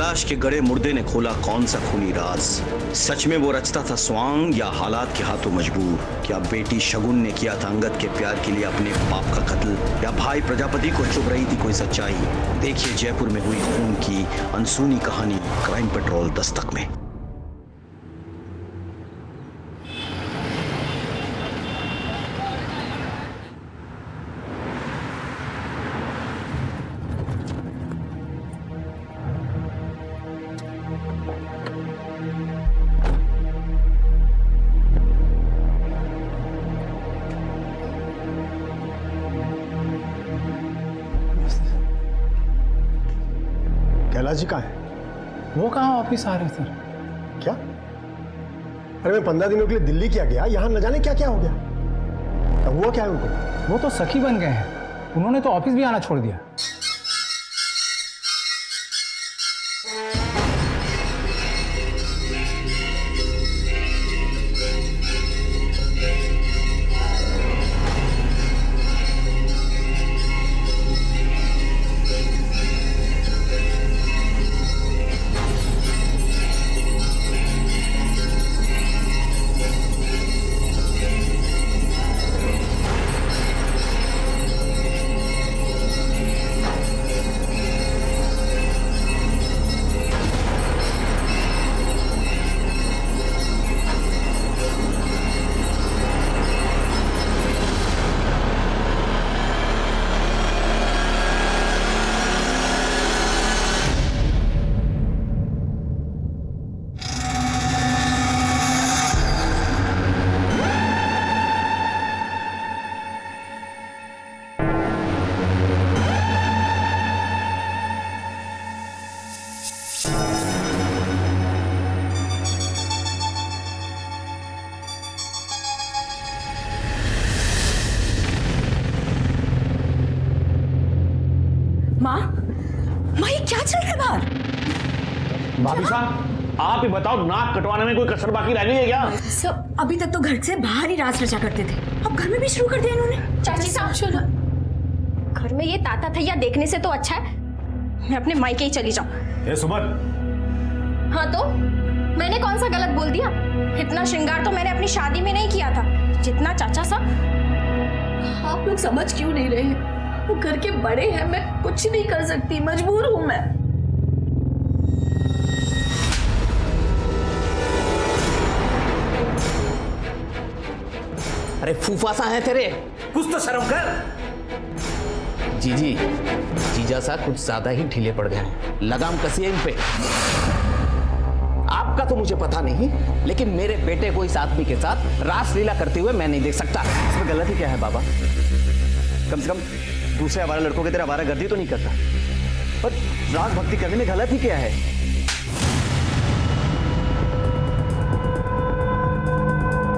कैलाश के गड़े मुर्दे ने खोला कौन सा खूनी राज। सच में वो रचता था स्वांग या हालात के हाथों मजबूर? क्या बेटी शगुन ने किया था अंगद के प्यार के लिए अपने बाप का कत्ल, या भाई प्रजापति को चुभ रही थी कोई सच्चाई? देखिए जयपुर में हुई खून की अनसुनी कहानी क्राइम पेट्रोल दस्तक में। कैलाश जी कहाँ है? वो कहाँ ऑफिस आ रहे सर? क्या? अरे मैं 15 दिनों के लिए दिल्ली क्या गया, यहाँ न जाने क्या क्या हो गया। क्या हुआ क्या है उनको? वो तो सखी बन गए हैं, उन्होंने तो ऑफिस भी आना छोड़ दिया। माँ, माँ ये क्या चल रहा है बाहर? भाभी साहब आप ही बताओ, नाक कटवाने में कोई कसर बाकी रह गई है क्या? सब अभी तक तो घर से बाहर ही राज रचा करते थे, अब घर में भी शुरू कर दिया इन्होंने। चाची साहब, घर में ये ताता थैया देखने से तो अच्छा है मैं अपने मायके ही चली जाऊं। ए सुमन। हाँ तो मैंने कौन सा गलत बोल दिया? इतना श्रृंगार तो मैंने अपनी शादी में नहीं किया था जितना चाचा साहब। आप लोग समझ क्यों नहीं रहे? वो घर के बड़े हैं, मैं कुछ नहीं कर सकती, मजबूर हूं मैं। अरे फूफा सा है तेरे, कुछ तो शर्म कर। जीजी, जीजा सा कुछ ज्यादा ही ढीले पड़ गए हैं, लगाम कसिए इन पे। आपका तो मुझे पता नहीं, लेकिन मेरे बेटे को इस आदमी के साथ रासलीला करते हुए मैं नहीं देख सकता। इसमें गलत ही क्या है बाबा? कम से कम दूसरे आवारा लड़कों की तरह आवारागर्दी तो नहीं करता, और राग भक्ति करने में गलत ही क्या है?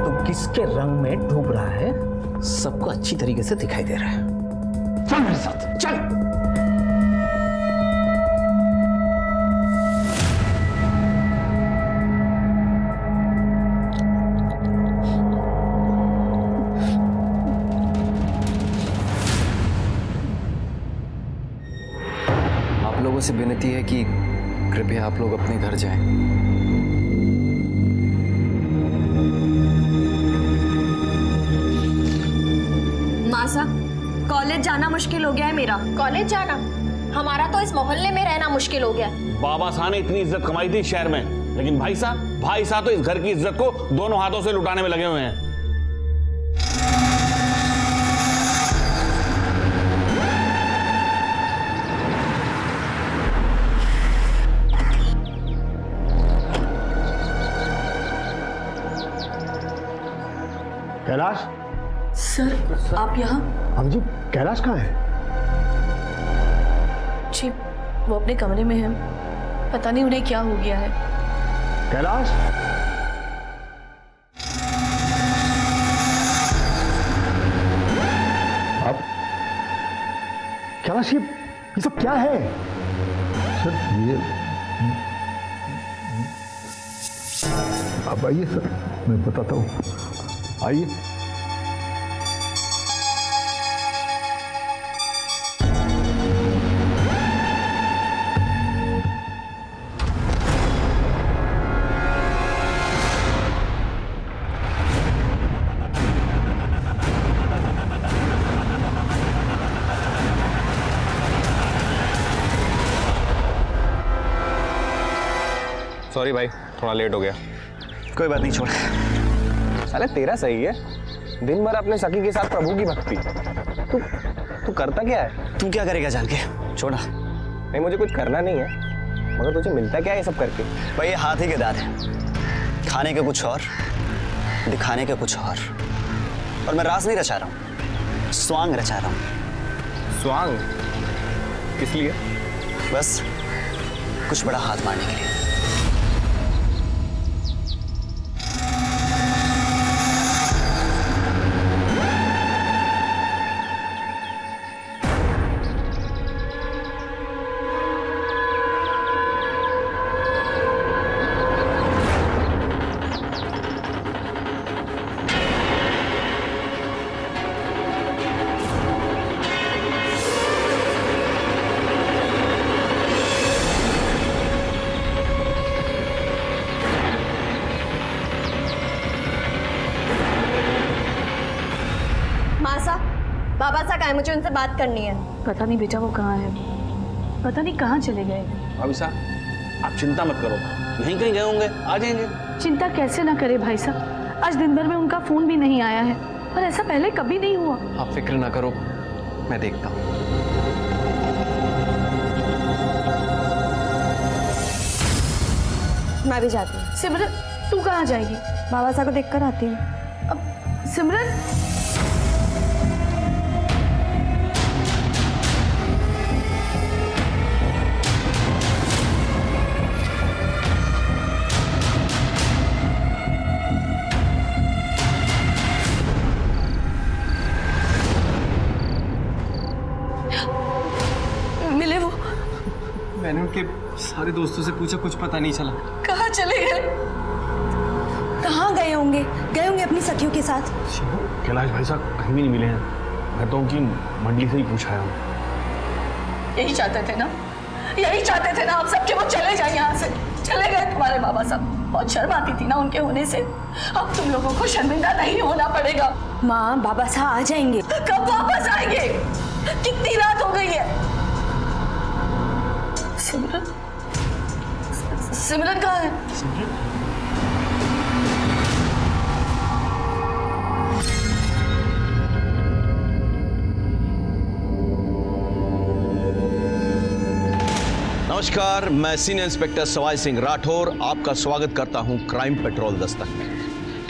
तो किसके रंग में डूब रहा है सबको अच्छी तरीके से दिखाई दे रहा है। चल मेरे साथ चल। आप लोगों से विनती है कि कृपया आप लोग अपने घर जाएं। मासा, कॉलेज जाना मुश्किल हो गया है मेरा। कॉलेज जाना? हमारा तो इस मोहल्ले में रहना मुश्किल हो गया। बाबा साहब ने इतनी इज्जत कमाई थी शहर में, लेकिन भाई साहब तो इस घर की इज्जत को दोनों हाथों से लुटाने में लगे हुए हैं। कैलाश सर आप यहाँ? हम जी, कैलाश कहाँ है? जी वो अपने कमरे में है, पता नहीं उन्हें क्या हो गया है। कैलाश, अब कैलाश ये सब क्या है? सर ये आप आइए सर, मैं बताता हूँ, आइए। सॉरी भाई, थोड़ा लेट हो गया। कोई बात नहीं, छोड़। साले तेरा सही है, दिन भर अपने सखी के साथ प्रभु की भक्ति। तू करता क्या है? तू क्या करेगा जान के? छोड़ा। नहीं, मुझे कुछ करना नहीं है, मगर तुझे मिलता क्या है ये सब करके? भाई ये हाथ ही के दाद है, खाने के कुछ और, दिखाने के कुछ और मैं राज नहीं रचा रहा हूँ, स्वांग रचा रहा हूँ। स्वांग? किस लिए? बस कुछ बड़ा हाथ मारने के लिए। बाबा सा कहा है, मुझे उनसे बात करनी है। पता नहीं बेटा वो कहाँ है, पता नहीं कहाँ चले गए। भाभी साहब आप चिंता मत करो, यहीं कहीं गए होंगे, आ जाएंगे। चिंता कैसे ना करे भाई साहब, आज दिन भर में उनका फोन भी नहीं आया है और ऐसा पहले कभी नहीं हुआ। आप फिक्र ना करो, मैं देखता हूँ। मैं भी जाती हूँ। सिमरन तू कहाँ जाएगी? बाबा साहब को देख कर आती हूँ। अब सिमरन मिले वो? मैंने उनके सारे दोस्तों से पूछा, कुछ पता नहीं चला। कहाँ चले गए? कहाँ गए होंगे अपनी सखियों के साथ। कैलाश भाई साहब कहीं भी नहीं मिले हैं, मैं तो उनकी मंडली से ही पूछा है। यही चाहते थे ना, यही चाहते थे ना आप सब कि वो चले जाए यहाँ से। चले गए तुम्हारे बाबा साहब, बहुत शर्म आती थी ना उनके होने से। अब तुम लोगों को शर्मिंदा नहीं होना पड़ेगा। माँ बाबा साहब आ जाएंगे। कब वापस आएंगे? कितनी रात हो गई है। सिमरन, सिमरन कहाँ है? नमस्कार, मैं सीनियर इंस्पेक्टर सवाई सिंह राठौर आपका स्वागत करता हूं क्राइम पेट्रोल दस्तक में।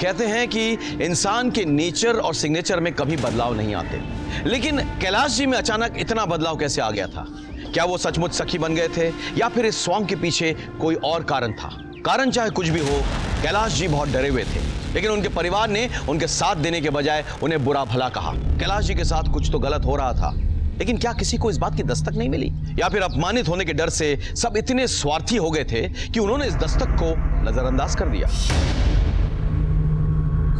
कहते हैं कि इंसान के नेचर और सिग्नेचर में कभी बदलाव नहीं आते, लेकिन कैलाश जी में अचानक इतना बदलाव कैसे आ गया था? क्या वो सचमुच सखी बन गए थे या फिर इस सॉन्ग के पीछे कोई और कारण था? कारण चाहे कुछ भी हो, कैलाश जी बहुत डरे हुए थे, लेकिन उनके परिवार ने उनके साथ देने के बजाय उन्हें बुरा भला कहा। कैलाश जी के साथ कुछ तो गलत हो रहा था, लेकिन क्या किसी को इस बात की दस्तक नहीं मिली, या फिर अपमानित होने के डर से सब इतने स्वार्थी हो गए थे कि उन्होंने इस दस्तक को नजरअंदाज कर दिया?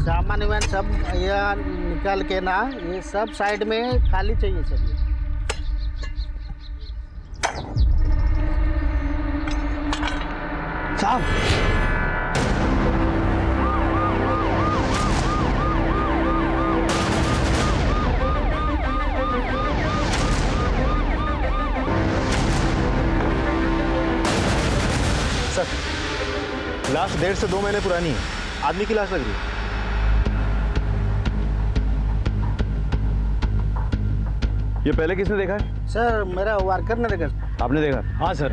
सामान वामान सब यहाँ निकाल के ना, ये सब साइड में खाली चाहिए सब। साहब, सर, लाश 1.5 से 2 महीने पुरानी है, आदमी की लाश लग रही है। ये पहले किसने देखा है? सर मेरा वर्कर ने देखा। आपने देखा? हाँ सर।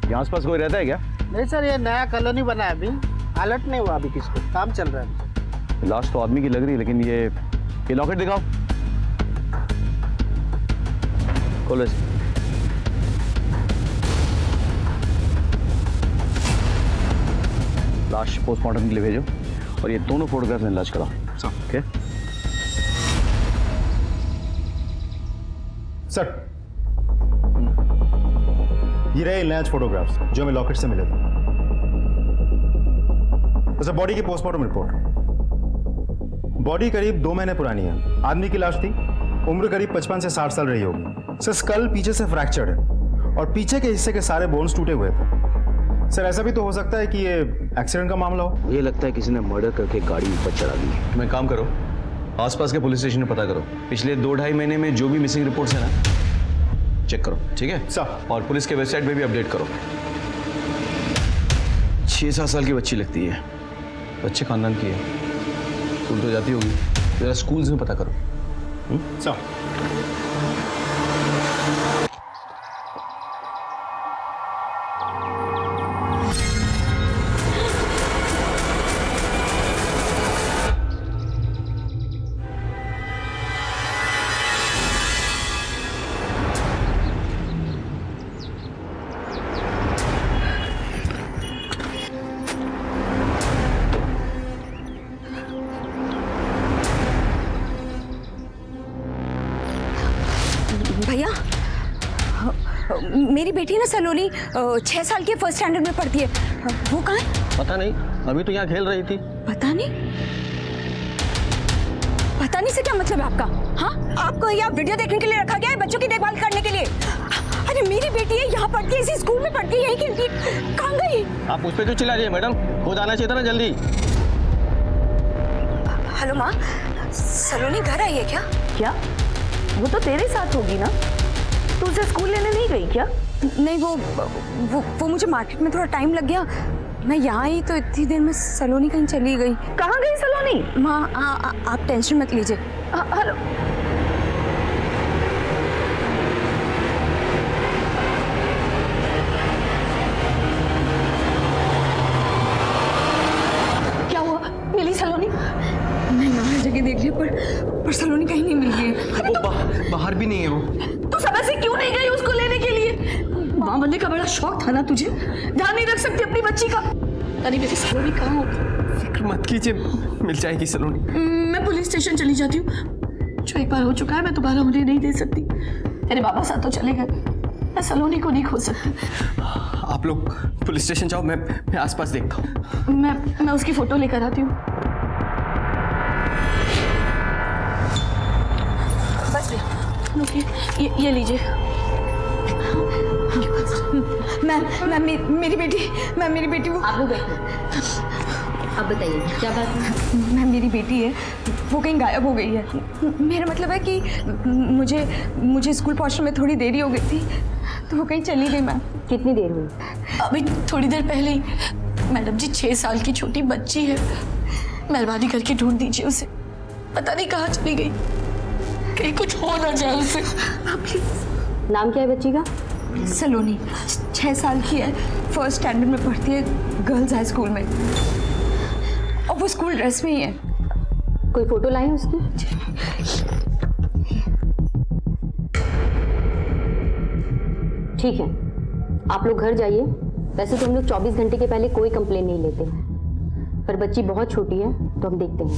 यहाँ आस पास कोई रहता है क्या? नहीं सर, ये नया कॉलोनी बना है, अभी अलर्ट नहीं हुआ, अभी किसको काम चल रहा है। लाश तो आदमी की लग रही है, लेकिन ये लॉकेट दिखाओ। खोलो इसे। लाश पोस्टमार्टम के लिए भेजो और ये दोनों फोटोग्राफ में इलाज कराओ। ओके सर, ये रहे इलाज फोटोग्राफ्स जो हमें लॉकेट से मिले थे। सर, बॉडी की पोस्टमार्टम रिपोर्ट। बॉडी करीब 2 महीने पुरानी है, आदमी की लाश थी, उम्र करीब 55 से 60 साल रही होगी। सर, स्कल पीछे से फ्रैक्चर्ड है और पीछे के हिस्से के सारे बोन्स टूटे हुए थे। सर, ऐसा भी तो हो सकता है कि ये एक्सीडेंट का मामला हो। ये लगता है किसी ने मर्डर करके गाड़ी ऊपर चढ़ा दी। तुम एक काम करो, आसपास के पुलिस स्टेशन में पता करो, पिछले 2-2.5 महीने में जो भी मिसिंग रिपोर्ट्स है ना, चेक करो, ठीक है सर। और पुलिस के वेबसाइट पे भी अपडेट करो। 6-7 साल की बच्ची लगती है, अच्छे खानदान की है, स्कूल तो जाती होगी, जरा स्कूल में पता करो। सर भैया, मेरी बेटी ना सलोनी 6 साल की फर्स्ट स्टैंडर्ड में पढ़ती है। वो कहाँ है? पता नहीं, अभी तो यहाँ खेल रही थी। पता नहीं? पता नहीं से क्या मतलब है आपका? हाँ, आपको यहाँ वीडियो देखने के लिए रखा गया है, बच्चों की देखभाल करने के लिए? अरे मेरी बेटी है, यहाँ पढ़ती है, इसी स्कूल में पढ़ती है, यहीं खेलती है, कहाँ गई? आप उस पर क्यों चिल्ला रही है मैडम? खुद आना चाहिए था ना जल्दी। हेलो माँ, सलोनी घर आई है क्या? क्या वो तो तेरे साथ होगी ना? तू उसे स्कूल लेने नहीं गई क्या? नहीं, वो मुझे मार्केट में थोड़ा टाइम लग गया, मैं यहाँ आई तो इतनी देर में सलोनी कहीं चली गई। कहाँ गई सलोनी? माँ आप टेंशन मत लीजिए। हेलो, क्या हुआ? मिली सलोनी? मैंने हर जगह देख लिया पर सलोनी कहीं नहीं मिल रही है। वो बाहर भी नहीं है वो। तू समय से क्यों नहीं गई उसको लेने के लिए? माँ बनने का बड़ा शौक था ना तुझे? ध्यान नहीं रख सकती अपनी बच्ची का? अरे मेरी सलोनी कहाँ होगी? फिक्र मत कीजिए, मिल जाएगी सलोनी। मैं पुलिस स्टेशन चली जाती हूँ, जो एक बार हो चुका है मैं दोबारा उन्हें नहीं दे सकती। तेरे बाबा साथ तो चले गए, मैं सलोनी को नहीं खो सकती। आप लोग पुलिस स्टेशन जाओ, मैं आसपास देखता हूँ। मैं उसकी फोटो लेकर आती हूँ। बस रुकिए, ये लीजिए। मेरी बेटी वो आप लोग बैठिए। अब बताइए क्या बात है? मैम मेरी बेटी है, वो कहीं गायब हो गई है। मेरा मतलब है कि मुझे स्कूल पहुंचने में थोड़ी देरी हो गई थी, तो वो कहीं चली गई। मैम कितनी देर हुई? अभी थोड़ी देर पहले ही। मैडम जी 6 साल की छोटी बच्ची है, मेहरबानी करके ढूंढ दीजिए उसे। पता नहीं कहाँ चली गई, कहीं कुछ हो ना जाए उसे। नाम क्या है बच्ची का? सलोनी, 6 साल की है, फर्स्ट स्टैंडर्ड में पढ़ती है, गर्ल्स हाई स्कूल में, और वो स्कूल ड्रेस में ही है। कोई फोटो लाई उसकी? ठीक है, आप लोग घर जाइए। वैसे तो हम लोग 24 घंटे के पहले कोई कंप्लेन नहीं लेते, पर बच्ची बहुत छोटी है तो हम देखते हैं।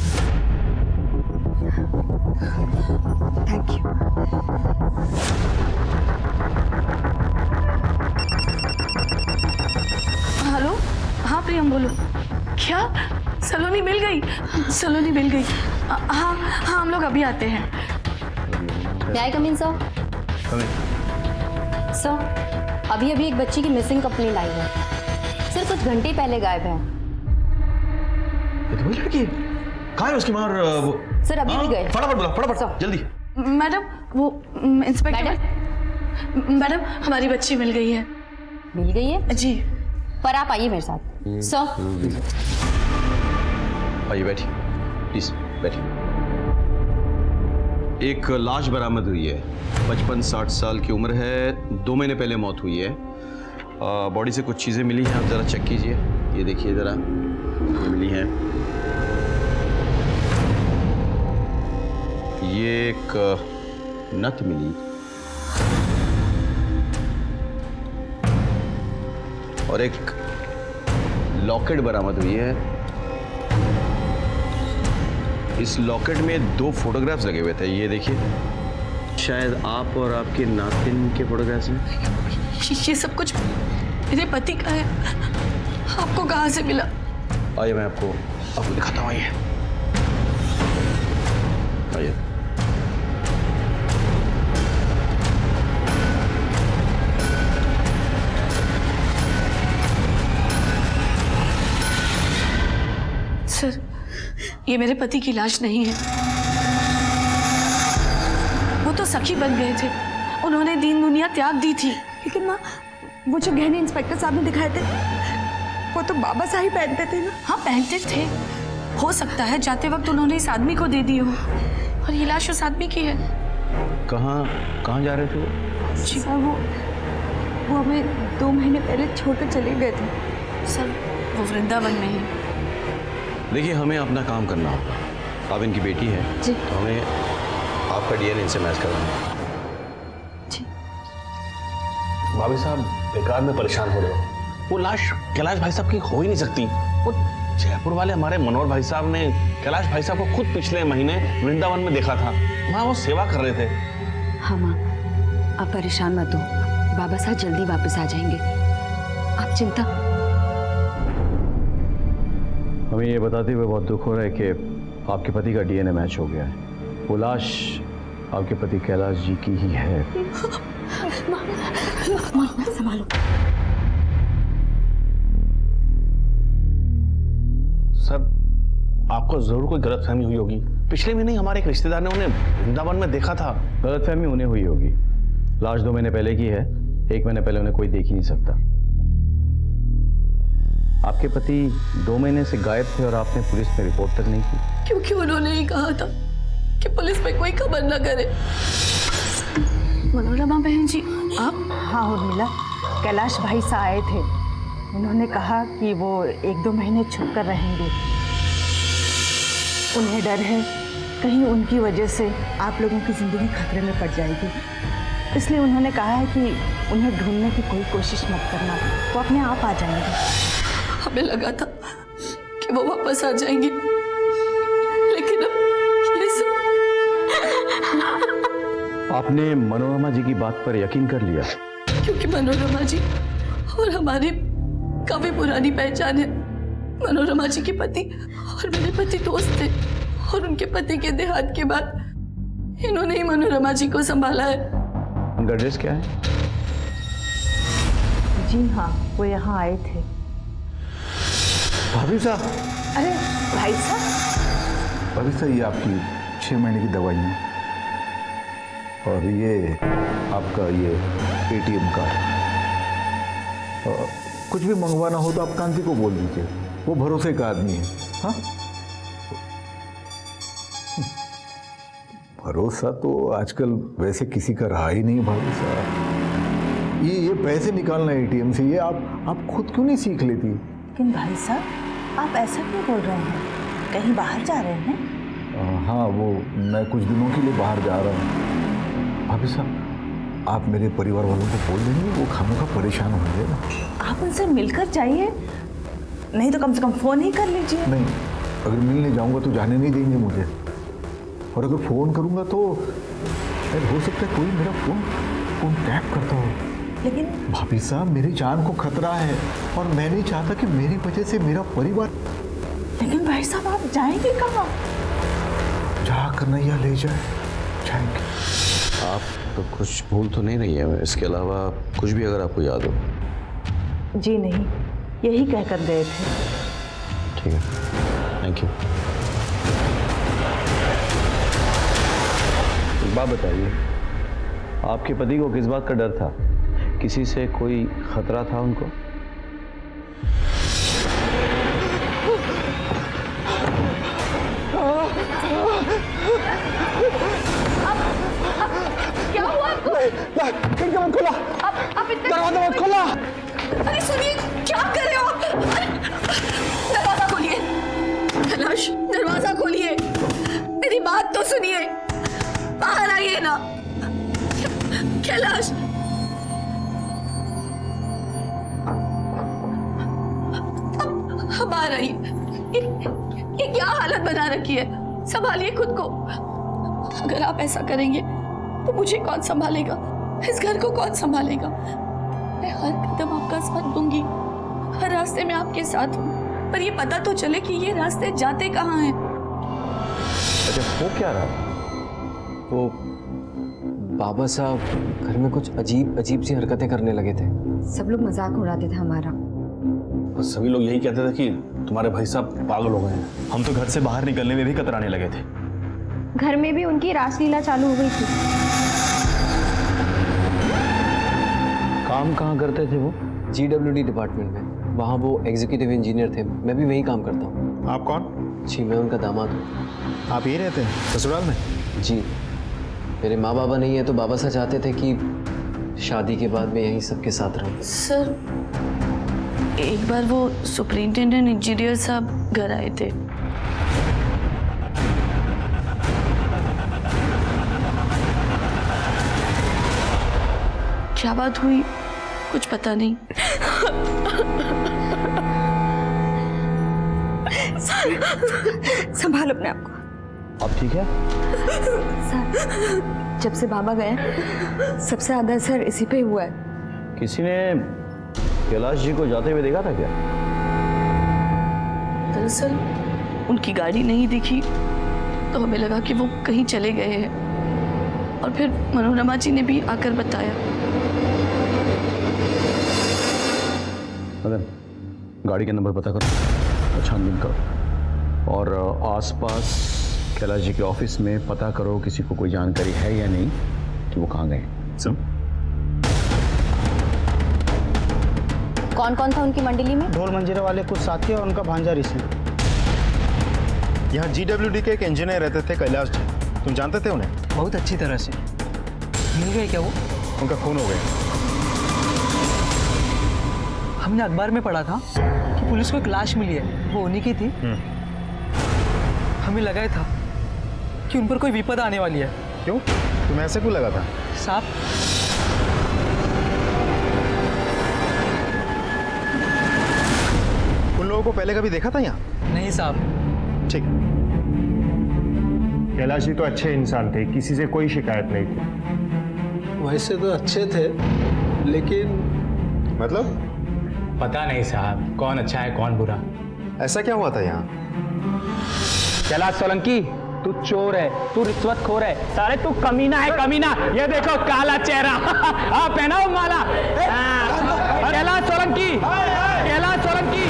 Thank you. हेलो, हाँ प्रियम बोलो। क्या सलोनी मिल गई? सलोनी मिल गई? हाँ हम लोग अभी आते हैं। क्या कम इन सर? सर, अभी एक बच्ची की मिसिंग कंप्लेंट आई है, सिर्फ कुछ घंटे पहले गायब है। ये तो वही लड़की है, कहाँ है उसकी माँ? वो सर अभी भी गए। फटाफट बुला, फटाफट जल्दी। मैडम वो इंस्पेक्टर मैडम हमारी बच्ची मिल गई है। मिल गई है जी, पर आप आइए मेरे साथ। सर आइए, बैठिए प्लीज, बैठिए। एक लाश बरामद हुई है, 55-60 साल की उम्र है, 2 महीने पहले मौत हुई है। बॉडी से कुछ चीज़ें मिली हैं, आप ज़रा चेक कीजिए, ये देखिए ज़रा, ये मिली हैं। ये एक नथ मिली और एक लॉकेट बरामद हुई है। इस लॉकेट में 2 फोटोग्राफ्स लगे हुए थे, ये देखिए, शायद आप और आपके नातिन के फोटोग्राफ्स हैं। ये सब कुछ मेरे पति का है, आपको कहाँ से मिला? आइए मैं आपको दिखाता हूँ, आइए आइए। सर, ये मेरे पति की लाश नहीं है, वो तो सखी बन गए थे, उन्होंने दीन दुनिया त्याग दी थी। लेकिन माँ, वो जो गहने इंस्पेक्टर साहब ने दिखाए थे, वो तो बाबा साहिब पहनते थे ना। हाँ पहनते थे, हो सकता है जाते वक्त उन्होंने इस आदमी को दे दी हो और ये लाश उस आदमी की है। कहाँ जा रहे थे वो? सर वो हमें 2 महीने पहले छोड़कर चले गए थे। सर वो वृंदावन में है। देखिए हमें अपना काम करना होगा। आप इनकी बेटी है जी। तो हमें आपका डीएनए इनसे मैच करवाना है। भाभी साहब बेकार में परेशान हो रहे हो। वो लाश कैलाश भाई साहब की हो ही नहीं सकती। वो जयपुर वाले हमारे मनोहर भाई साहब ने कैलाश भाई साहब को खुद पिछले महीने वृंदावन में देखा था। वहाँ वो सेवा कर रहे थे। हाँ माँ, आप परेशान मत हो, बाबा साहब जल्दी वापस आ जाएंगे, आप चिंता। हमें ये बताते हुए बहुत दुख हो रहा है कि आपके पति का डीएनए मैच हो गया है। वो लाश आपके पति कैलाश जी की ही है। संभालो। सर आपको जरूर कोई गलतफहमी हुई होगी। पिछले महीने हमारे एक रिश्तेदार ने उन्हें वृंदावन में देखा था। गलतफहमी उन्हें हुई होगी। लाश 2 महीने पहले की है, 1 महीने पहले उन्हें कोई देख ही नहीं सकता। आपके पति 2 महीने से गायब थे और आपने पुलिस में रिपोर्ट तक नहीं की। क्योंकि उन्होंने ही कहा था कि पुलिस में कोई खबर न करे। मनोरमा बहन जी आप? हाँ उर्मिला, कैलाश भाई सा आए थे। उन्होंने कहा कि वो 1-2 महीने छुप कर रहेंगे। उन्हें डर है कहीं उनकी वजह से आप लोगों की जिंदगी खतरे में पड़ जाएगी, इसलिए उन्होंने कहा है कि उन्हें ढूंढने की कोई कोशिश मत करना, वो अपने आप आ जाएंगे। हमें लगा था कि वो वापस आ जाएंगे, लेकिन अब ये सब। आपने मनोरमा जी की बात पर यकीन कर लिया? क्योंकि मनोरमा जी और हमारी काफी पुरानी पहचान है। मनोरमा जी के पति और मेरे पति दोस्त थे और उनके पति के देहांत के बाद इन्होंने ही मनोरमा जी को संभाला है। उनका एड्रेस क्या है? जी हाँ, वो यहाँ आए थे। भाभी साहब, अरे भाई साहब। भाभी साहब, ये आपकी 6 महीने की दवाइयाँ और ये आपका ये ATM कार्ड। कुछ भी मंगवाना हो तो आप कांति को बोल दीजिए, वो भरोसे का आदमी है। हाँ, भरोसा तो आजकल वैसे किसी का रहा ही नहीं भाभी साहब। ये पैसे निकालना ATM से, ये आप खुद क्यों नहीं सीख लेती? लेकिन भाई साहब आप ऐसा क्यों बोल रहे हैं? कहीं बाहर जा रहे हैं? हाँ, वो मैं कुछ दिनों के लिए बाहर जा रहा हूँ। भाभी साहब, आप मेरे परिवार वालों को बोल देंगे, वो खामोखा परेशान होंगे ना। आप उनसे मिलकर जाइए, नहीं तो कम से कम फोन ही कर लीजिए। नहीं, अगर मिलने जाऊंगा तो जाने नहीं देंगे मुझे, और अगर फोन करूंगा तो हो सकता है कोई मेरा फोन टैप करता हो। लेकिन भाभी साहब, मेरी जान को खतरा है और मैं नहीं चाहता कि मेरी वजह से मेरा परिवार। लेकिन भाई साहब आप जाएंगे कहाँ? जहाँ कन्हैया ले जाए जाएंगे। आप तो कुछ भूल तो नहीं रही है? इसके अलावा कुछ भी अगर आपको याद हो? जी नहीं, यही कहकर गए थे। ठीक है, थैंक यू। एक बात बताइए, आपके पति को किस बात का डर था? किसी से कोई खतरा था उनको? क्या हुआ आपको? खिड़की मत खोला, दरवाजा मत खोला। अरे सुनिए, क्या कर रहे हो आप? दरवाजा खोलिए कैलाश, दरवाजा खोलिए, मेरी बात तो सुनिए, बाहर आइए ना कैलाश। अब बाहर आइए। ये क्या हालत बना रखी है? संभालिए खुद को। अगर आप ऐसा करेंगे तो मुझे कौन संभालेगा? इस घर को कौन संभालेगा? मैं हर कदम आपका साथ दूंगी, हर रास्ते में आपके साथ हूँ, पर ये पता तो चले कि ये रास्ते जाते कहाँ हैं। अच्छा, वो क्या रहा? वो बाबा साहब घर में कुछ अजीब सी हरकतें करने लगे थे। सब लोग मजाक उड़ाते थे हमारा। और सभी लोग यही कहते थे कि तुम्हारे भाई साहब पागल हो गए हैं। हम तो घर से बाहर निकलने में भी कतराने लगे थे। घर में भी उनकी रासलीला चालू हो गई थी। काम कहाँ करते थे वो? GWD डिपार्टमेंट में। वहाँ वो एग्जीक्यूटिव इंजीनियर थे, मैं भी वहीं काम करता हूँ। आप कौन? जी मैं उनका दामाद हूँ। आप यहीं रहते हैं ससुराल में? जी, मेरे माँ बाबा नहीं है तो बाबा सा चाहते थे कि शादी के बाद मैं यहीं सबके साथ रहूँ। सर, एक बार वो सुपरिंटेंडेंट इंजीनियर साहब घर आए थे। क्या बात हुई कुछ पता नहीं। संभाल अपने आप को। अब ठीक है? सर, जब से बाबा गए सबसे ज्यादा असर इसी पे हुआ है। किसी ने कैलाश जी को जाते हुए देखा था क्या? दरअसल उनकी गाड़ी नहीं दिखी तो हमें लगा कि वो कहीं चले गए हैं, और फिर मनोरमा जी ने भी आकर बताया। मदन, गाड़ी के नंबर पता करो, छानबीन करो, और आसपास कैलाश जी के ऑफिस में पता करो किसी को कोई जानकारी है या नहीं कि वो कहाँ गए। सुन, कौन कौन था उनकी मंडली में? ढोल मंजीरा वाले कुछ साथी और उनका भांजा ऋषि। यहाँ GWD के एक इंजीनियर रहते थे कैलाश जी, तुम जानते थे उन्हें? बहुत अच्छी तरह से। मिल गए क्या वो? उनका खून हो गया। हमने अखबार में पढ़ा था कि पुलिस को एक लाश मिली है, वो उन्हीं की थी। हमें लगा था कि उन पर कोई विपद आने वाली है। क्यों? तुम्हें ऐसे क्यों लगा था? साहब, उन लोगों को पहले कभी देखा था यहाँ? नहीं साहब। ठीक। कैलाश जी तो अच्छे इंसान थे, किसी से कोई शिकायत नहीं थी। वैसे तो अच्छे थे, लेकिन मतलब? पता नहीं साहब, कौन अच्छा है कौन बुरा। ऐसा क्या हुआ था यहाँ? कैलाश सोलंकी, तू चोर है, तू रिश्वतखोर है, साले तू कमीना है कमीना। ये देखो काला चेहरा। हाँ, पहनाओ माला। कैलाश सोलंकी, कैलाश सोलंकी,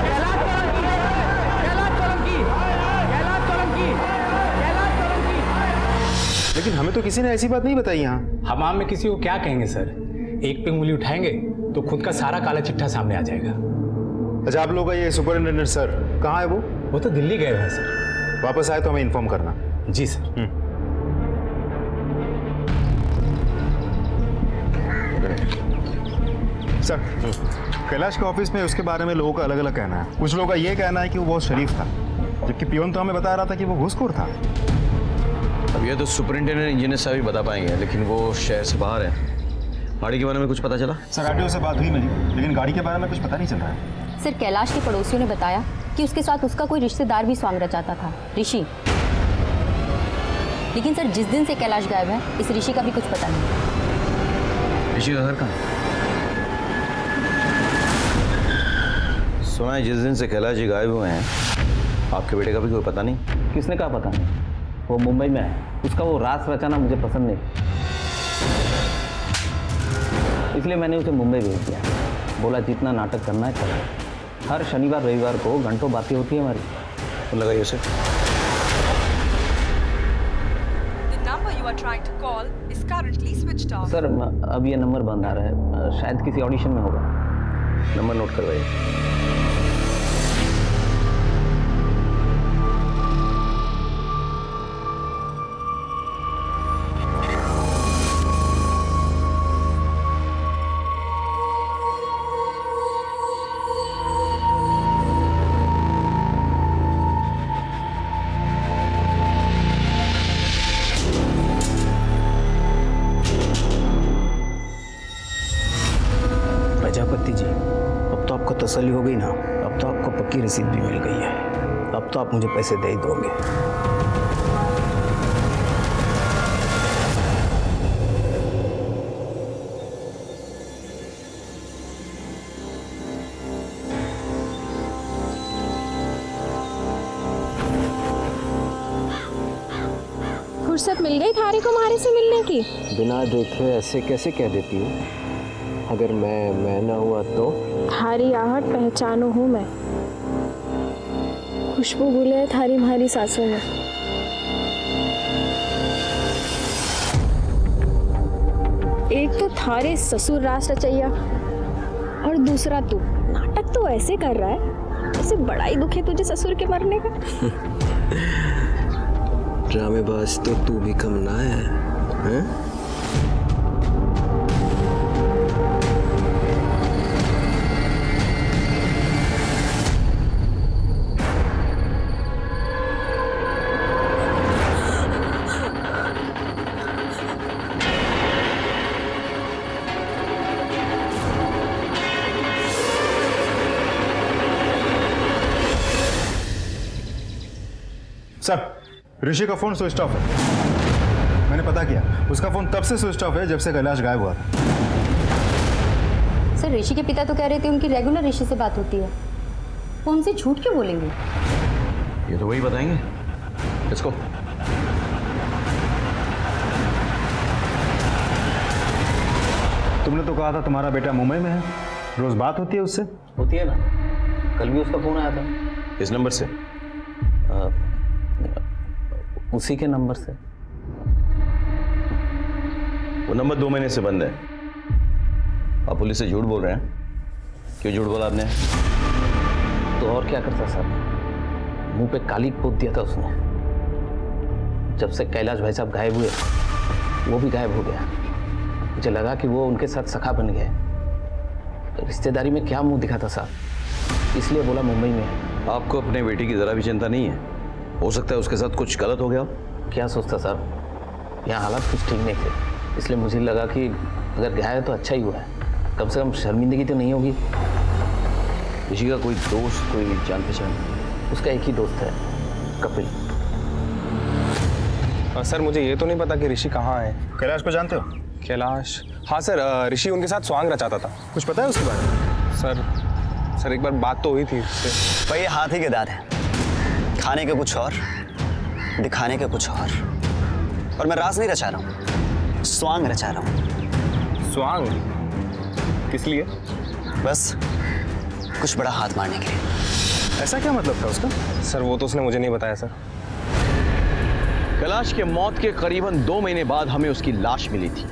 कैलाश सोलंकी, कैलाश सोलंकी, कैलाश सोलंकी, कैलाश सोलंकी। लेकिन हमें तो किसी ने ऐसी बात नहीं बताई यहाँ। हमाम में किसी को क्या कहेंगे सर, एक पे उंगली उठाएंगे तो खुद का सारा काला चिट्ठा सामने आ जाएगा। अच्छा, आप लोग का ये सुपरिटेंडेंट सर कहाँ है? वो तो दिल्ली गए हुए हैं सर। वापस आए तो हमें इन्फॉर्म करना। जी सर। सर, कैलाश के ऑफिस में उसके बारे में लोगों का अलग अलग कहना है। कुछ लोगों का ये कहना है कि वो बहुत शरीफ था, जबकि पियोन तो हमें बता रहा था कि वो घूसखोर था। अब ये तो सुपरिंटेंडेंट इंजीनियर साहब ही बता पाएंगे, लेकिन वो शहर से बाहर है। गाड़ी के बारे में कुछ पता चला? सर, आरटीओ से बात हुई मेरी, लेकिन गाड़ी के बारे में कुछ पता नहीं चल रहा है। सर, कैलाश के पड़ोसियों ने बताया कि उसके साथ उसका कोई रिश्तेदार भी स्वांग रचाता था, ऋषि। लेकिन सर, जिस दिन से कैलाश गायब है, इस ऋषि का भी कुछ पता नहीं। ऋषि का घर कहाँ? सुना है जिस दिन से कैलाश जी गायब हुए हैं, आपके बेटे का भी कोई पता नहीं। किसने कहा पता नहीं? वो मुंबई में है, उसका वो रास रचाना मुझे पसंद नहीं, इसलिए मैंने उसे मुंबई भेज दिया। बोला जितना नाटक करना है करो। हर शनिवार रविवार को घंटों बातें होती है हमारी। तो लगाइए उसे। सर, अब ये नंबर बंद आ रहा है, शायद किसी ऑडिशन में होगा। नंबर नोट करवाइए। प्रजापति जी, अब तो आपको तसल्ली हो गई ना? अब तो आपको पक्की रसीद भी मिल गई है। अब तो आप मुझे पैसे दे ही दोगे। फुर्सत मिल गई थारी को मारे से मिलने की? बिना देखे ऐसे कैसे कह देती हूँ? अगर मैं ना हुआ तो? थारी आहट पहचानो हूँ मैं, खुशबू भूले है थारी म्हारी सांसों में। एक तो थारे ससुर रास रचैया, और दूसरा तू नाटक तो ऐसे कर रहा है जैसे बड़ा ही दुख है तुझे ससुर के मरने का। ड्रामेबाज तो तू भी कम ना है, हैं? सर, ऋषि का फोन स्विच ऑफ है। मैंने पता किया, उसका फोन तब से स्विच ऑफ है जब से कैलाश गायब हुआ था। सर ऋषि के पिता तो कह रहे थे उनकी रेगुलर ऋषि से बात होती है, वो उनसे झूठ क्यों बोलेंगे? ये तो वही बताएंगे। इसको तुमने तो कहा था तुम्हारा बेटा मुंबई में है, रोज बात होती है उससे? होती है ना, कल भी उसका फोन आया था। इस नंबर से? उसी के नंबर से। वो नंबर 2 महीने से बंद है। आप पुलिस से झूठ बोल रहे हैं। क्यों झूठ बोला आपने? तो और क्या करता सर, मुंह पे काली पोत दिया था उसने। जब से कैलाश भाई साहब गायब हुए वो भी गायब हो गया। मुझे लगा कि वो उनके साथ सखा बन गए। रिश्तेदारी में क्या मुंह दिखाता साहब, इसलिए बोला मुंबई में। आपको अपने बेटी की जरा भी चिंता नहीं है? हो सकता है उसके साथ कुछ गलत हो गया। क्या सोचता सर, यहाँ हालात कुछ ठीक नहीं थे, इसलिए मुझे लगा कि अगर गया है तो अच्छा ही हुआ है, कम से कम शर्मिंदगी तो नहीं होगी। ऋषि का कोई दोस्त, कोई जान पहचान? उसका एक ही दोस्त है, कपिल। सर मुझे ये तो नहीं पता कि ऋषि कहाँ है। कैलाश को जानते हो? कैलाश? हाँ सर, ऋषि उनके साथ स्वांग रचाता था। कुछ पता है उसके बारे में? सर एक बार बात तो हुई थी उससे। भाई ये हाथ ही के दार है, खाने के कुछ और, दिखाने के कुछ और मैं राज नहीं रचा रहा हूँ, स्वांग रचा रहा हूँ। स्वांग? किस लिए? बस कुछ बड़ा हाथ मारने के लिए। ऐसा क्या मतलब था उसका? सर वो तो उसने मुझे नहीं बताया सर। कैलाश के मौत के करीबन 2 महीने बाद हमें उसकी लाश मिली थी।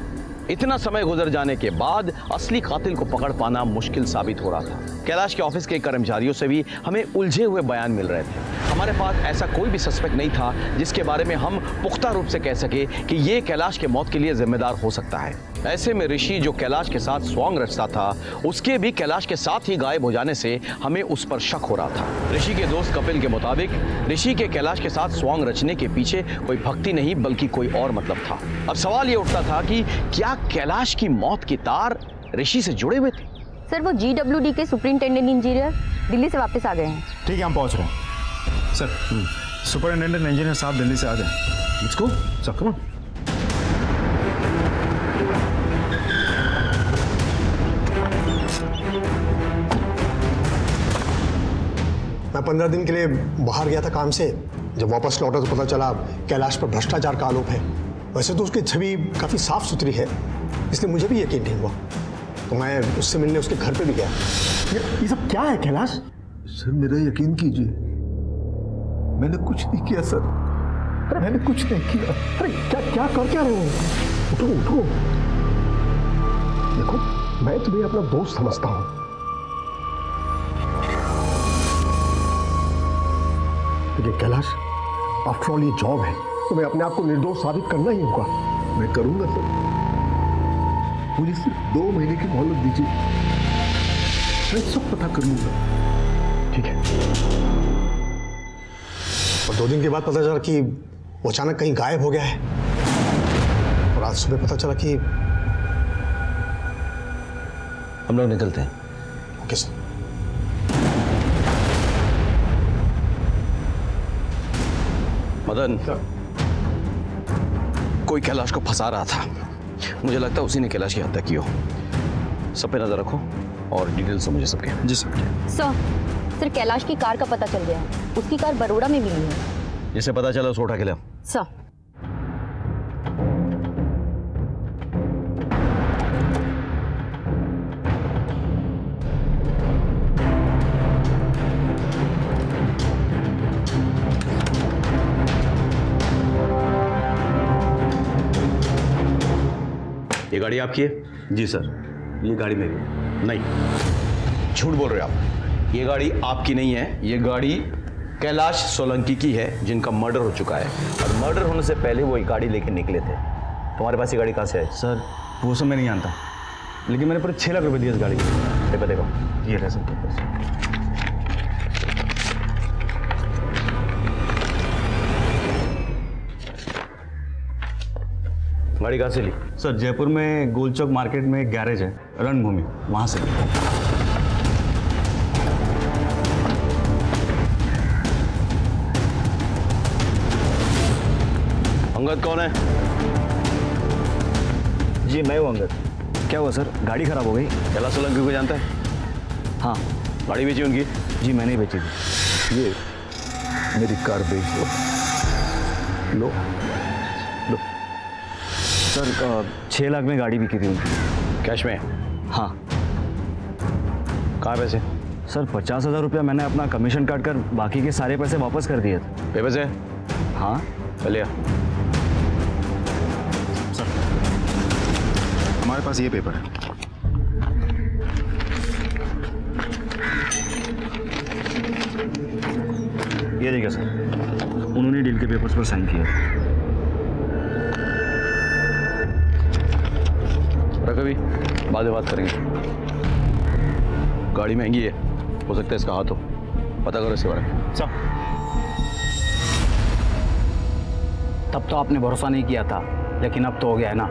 इतना समय गुजर जाने के बाद असली कातिल को पकड़ पाना मुश्किल साबित हो रहा था। कैलाश के ऑफिस के कर्मचारियों से भी हमें उलझे हुए बयान मिल रहे थे। हमारे पास ऐसा कोई भी सस्पेक्ट नहीं था जिसके बारे में हम पुख्ता रूप से कह सके कि ये कैलाश के मौत के लिए जिम्मेदार हो सकता है। ऐसे में ऋषि जो कैलाश के साथ स्वांग रचता था, उसके भी कैलाश के साथ ही गायब हो जाने से हमें उस पर शक हो रहा था। ऋषि के दोस्त कपिल के मुताबिक ऋषि के कैलाश के साथ स्वांग रचने के पीछे कोई भक्ति नहीं बल्कि कोई और मतलब था। अब सवाल ये उठता था कि क्या कैलाश की मौत के तार ऋषि से जुड़े हुए थे? सर वो GWD के सुपरिंटेंडेंट इंजीनियर दिल्ली से वापस आ गए हैं। ठीक है, हम पहुंच रहे हैं। सर, सुपरिंटेंडेंट इंजीनियर साहब दिल्ली से आ गए। Let's go sir, come on. मैं 15 दिन के लिए बाहर गया था काम से। जब वापस लौटा तो पता चला कैलाश पर भ्रष्टाचार का आरोप है। वैसे तो उसकी छवि काफ़ी साफ सुथरी है, इसलिए मुझे भी यकीन नहीं हुआ, तो मैं उससे मिलने उसके घर पे भी गया। ये सब क्या है कैलाश? सर मेरा यकीन कीजिए, मैंने कुछ नहीं किया सर, मैंने कुछ नहीं किया। अरे क्या कर क्या रहे हो? उठो। देखो मैं तुम्हें अपना दोस्त समझता हूँ। देखिए कैलाश, आफ्टर ऑल ये जॉब है, तुम्हें अपने आप को निर्दोष साबित करना ही होगा। मैं करूंगा सर, मुझे सिर्फ 2 महीने की मोहलत दीजिए, मैं सब पता कर लूंगा। ठीक है। और 2 दिन के बाद पता चला कि वो अचानक कहीं गायब हो गया है, और आज सुबह पता चला कि हम लोग निकलते हैं। Okay sir. मदन, कोई कैलाश को फंसा रहा था। मुझे लगता है उसी ने कैलाश की हत्या की हो। सब पे नजर रखो और डिटेल से मुझे सबके। जी सर। सर कैलाश की कार का पता चल गया है, उसकी कार बरोड़ा में मिली है। जिसे पता चला उसको उठा के ले। सर ये गाड़ी आपकी है? जी सर, ये गाड़ी मेरी है। नहीं, झूठ बोल रहे हो आप। ये गाड़ी आपकी नहीं है, ये गाड़ी कैलाश सोलंकी की है, जिनका मर्डर हो चुका है, और मर्डर होने से पहले वो ये गाड़ी लेके निकले थे। तुम्हारे पास ये गाड़ी कहाँ से है? सर वो सब मैं नहीं जानता, लेकिन मैंने पूरे 6 लाख रुपए दिए इस गाड़ी के। पेपर देखो। ये रहे सर पेपर। गाड़ी कहाँ से ली? सर जयपुर में गोल चौक मार्केट में एक गैरेज है, रणभूमि, वहाँ से। अंगद कौन है? जी मैं हूँ अंगद। क्या हुआ सर, गाड़ी खराब हो गई? कैलाश सोलंकी को जानता है? हाँ। गाड़ी बेची उनकी? जी मैंने ही बेची थी। ये मेरी कार बेच दो। लो लो। सर 6 लाख में गाड़ी बिकी थी उनकी। कैश में? हाँ। कहाँ पैसे? सर 50,000 रुपया मैंने अपना कमीशन काट कर बाकी के सारे पैसे वापस कर दिए थे। पेपर से? हाँ। चलिए। हमारे पास ये पेपर है। ये देखिए सर, उन्होंने डील के पेपर्स पर साइन किया। रखो भी, बाद में बात करेंगे। गाड़ी महंगी है, हो सकता है इसका हाथ हो, पता करो इसके बारे में। सर तब तो आपने भरोसा नहीं किया था, लेकिन अब तो हो गया है ना।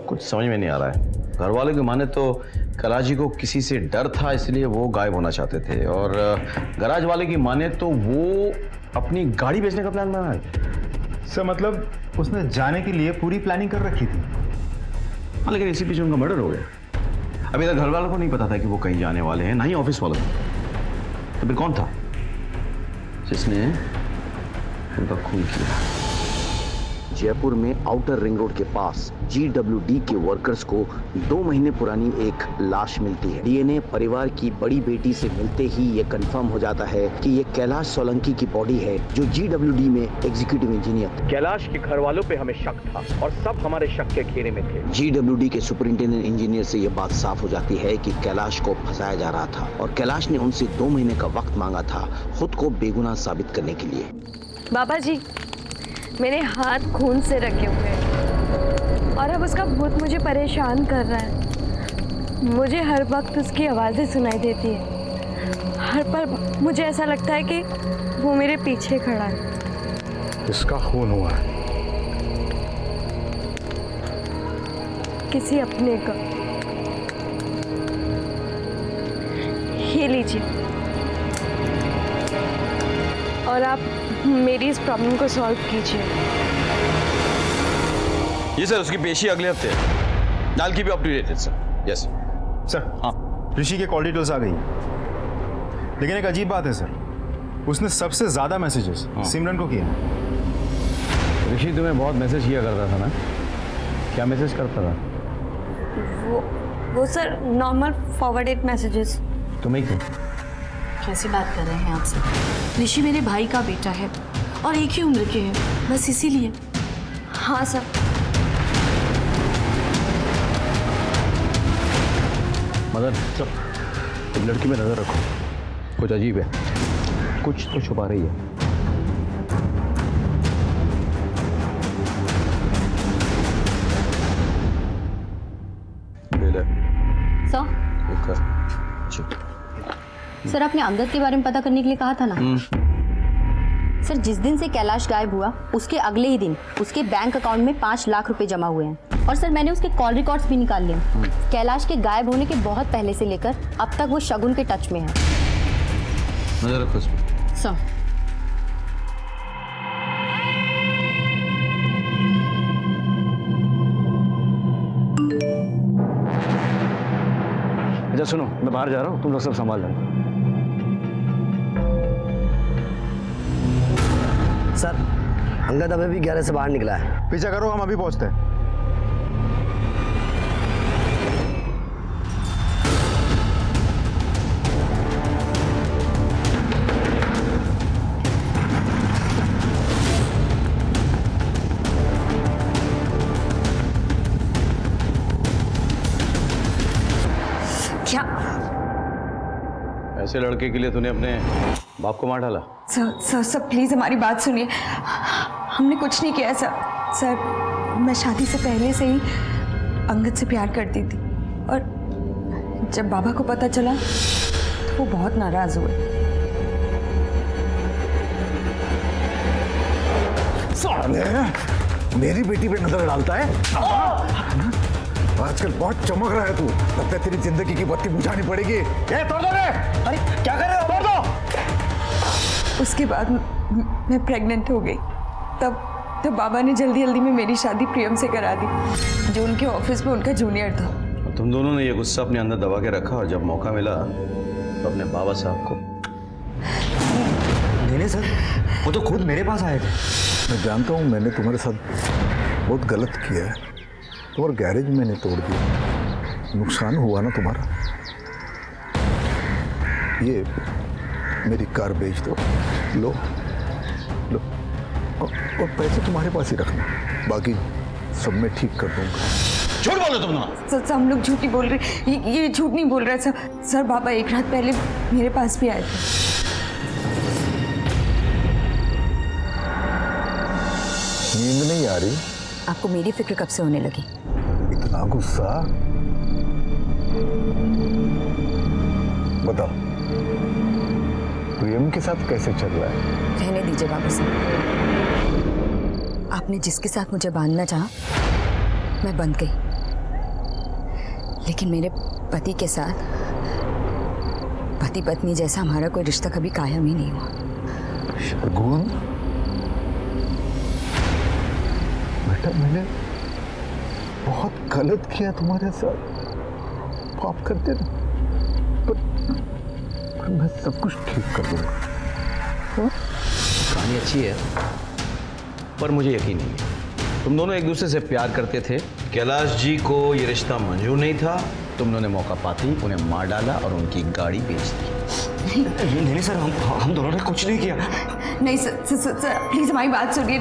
कुछ समझ में नहीं आ रहा है। घर वालों की माने तो कैलाश जी को किसी से डर था, इसलिए वो गायब होना चाहते थे, और गराज वाले की माने तो वो अपनी गाड़ी बेचने का प्लान बना है। सर मतलब उसने जाने के लिए पूरी प्लानिंग कर रखी थी। हाँ, लेकिन इसी पीछे उनका मर्डर हो गया। अभी तक घर वालों को नहीं पता था कि वो कहीं जाने वाले हैं, ना ही ऑफिस वालों को। तो फिर कौन था जिसने उनका खून किया? जयपुर में आउटर रिंग रोड के पास GWD के वर्कर्स को 2 महीने पुरानी एक लाश मिलती है। डीएनए परिवार की बड़ी बेटी से मिलते ही ये कंफर्म हो जाता है कि ये कैलाश सोलंकी की बॉडी है, जो GWD में एग्जीक्यूटिव इंजीनियर थे। कैलाश के घर वालों पे हमें शक था और सब हमारे शक के घेरे में थे। GWD के सुपरिंटेंडेंट इंजीनियर से ये बात साफ हो जाती है कि कैलाश को फंसाया जा रहा था, और कैलाश ने उनसे 2 महीने का वक्त मांगा था खुद को बेगुनाह साबित करने के लिए। बाबा जी, मेरे हाथ खून से रखे हुए हैं और अब उसका भूत मुझे परेशान कर रहा है। मुझे हर वक्त उसकी आवाज़ें सुनाई देती है। हर पल मुझे ऐसा लगता है कि वो मेरे पीछे खड़ा है। इसका खून हुआ है? किसी अपने का। ये लीजिए, और आप मेरी इस प्रॉब्लम को सॉल्व कीजिए। ये सर उसकी पेशी अगले हफ्ते है। डाल की भी अपडेटेड सर। Yes sir. हाँ, ऋषि के कॉल डिटेल्स आ गई, लेकिन एक अजीब बात है सर, उसने सबसे ज्यादा मैसेजेस सिमरन को किए। ऋषि तुम्हें बहुत मैसेज किया करता था ना? क्या मैसेज करता था? वो सर नॉर्मल फॉरवर्डेड मैसेजेस। तुम्हें क्यों? कैसी बात कर रहे हैं आप सब? ऋषि मेरे भाई का बेटा है और एक ही उम्र के हैं, बस इसीलिए। हाँ सर। मदन चल, तुम लड़की में नजर रखो, कुछ अजीब है, कुछ तो छुपा रही है। सर आपने अंगद के बारे में पता करने के लिए कहा था ना? सर जिस दिन से कैलाश गायब हुआ उसके अगले ही दिन उसके बैंक अकाउंट में 5 लाख रुपए जमा हुए हैं, और सर मैंने उसके कॉल रिकॉर्ड्स भी निकाल लिए। कैलाश के गायब होने के बहुत पहले से लेकर अब तक वो शगुन के टच में है। नजर रखो इसमें। सर अच्छा सुनो, मैं बाहर जा रहा हूँ, तुम लोग सब संभाल लेना। सर अंगद अभी भी 11 से बाहर निकला है। पीछा करो, हम अभी पहुंचते हैं। ऐसे लड़के के लिए तूने अपने बाप को मार डाला? सर प्लीज़ हमारी बात सुनिए। हमने कुछ नहीं किया सर। मैं शादी से पहले से ही अंगद से प्यार करती थी और जब बाबा को पता चला तो वो बहुत नाराज हुए। साले, मेरी बेटी पे नजर डालता है? आजकल बहुत चमक रहा है तू। लगता है तेरी जिंदगी की बत्ती बुझानी पड़ेगी। तोड़ दो रे! अरे क्या कर रहे हो? तोड़ दो! उसके बाद मैं प्रेग्नेंट हो गई। तब बाबा ने जल्दी में मेरी शादी प्रियम से करा दी, जो उनके ऑफिस में उनका जूनियर था। तुम दोनों ने ये गुस्सा अपने अंदर दबा के रखा और जब मौका मिला तो अपने बाबा साहब को। नहीं सर, वो तो खुद मेरे पास आए थे। मैं जानता हूँ मैंने तुम्हारे साथ बहुत गलत किया है। तुम्हारा गैरेज मैंने तोड़ दिया, नुकसान हुआ ना तुम्हारा। ये मेरी कार बेच दो, लो और पैसे तुम्हारे पास ही रखना, बाकी सब मैं ठीक कर दूंगा। झूठ बोलो तुम ना। सर हम लोग झूठ नहीं बोल रहे, ये झूठ नहीं बोल रहा सर। बाबा एक रात पहले मेरे पास भी आए थे। नींद नहीं आ रही? आपको मेरी फिक्र कब से होने लगी? इतना गुस्सा? बताओ, प्रियम के साथ कैसे चल रहा है? रहने दीजिए बाबा साहब। आपने जिसके साथ मुझे बांधना चाहा, मैं बंध गई। लेकिन मेरे पति के साथ पति पत्नी जैसा हमारा कोई रिश्ता कभी कायम ही नहीं हुआ। शगुन, बेटा मैंने बहुत गलत किया तुम्हारे साथ, माफ कर देना। पर मैं सब कुछ ठीक कर दूंगा। कहानी अच्छी है पर मुझे यकीन नहीं है। तुम दोनों एक दूसरे से प्यार करते थे, कैलाश जी को ये रिश्ता मंजूर नहीं था, तुम दोनों ने मौका पाते ही उन्हें मार डाला और उनकी गाड़ी बेच दी। नहीं सर, हम दोनों ने कुछ नहीं किया। नहीं सर प्लीज हमारी बात सुनिए।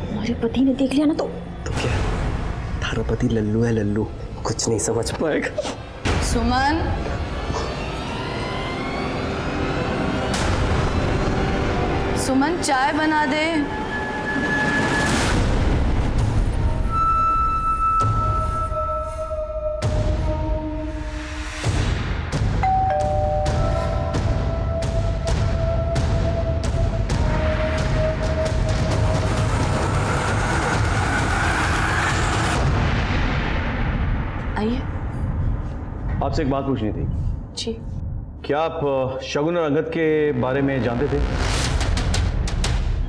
हमारे पति ने देख लिया ना तो क्या? थारा पति लल्लू है, लल्लू, कुछ नहीं समझ पाएगा। सुमन, सुमन चाय बना दे। आइए। आपसे एक बात पूछनी थी। जी। क्या आप शगुन और अंगद के बारे में जानते थे?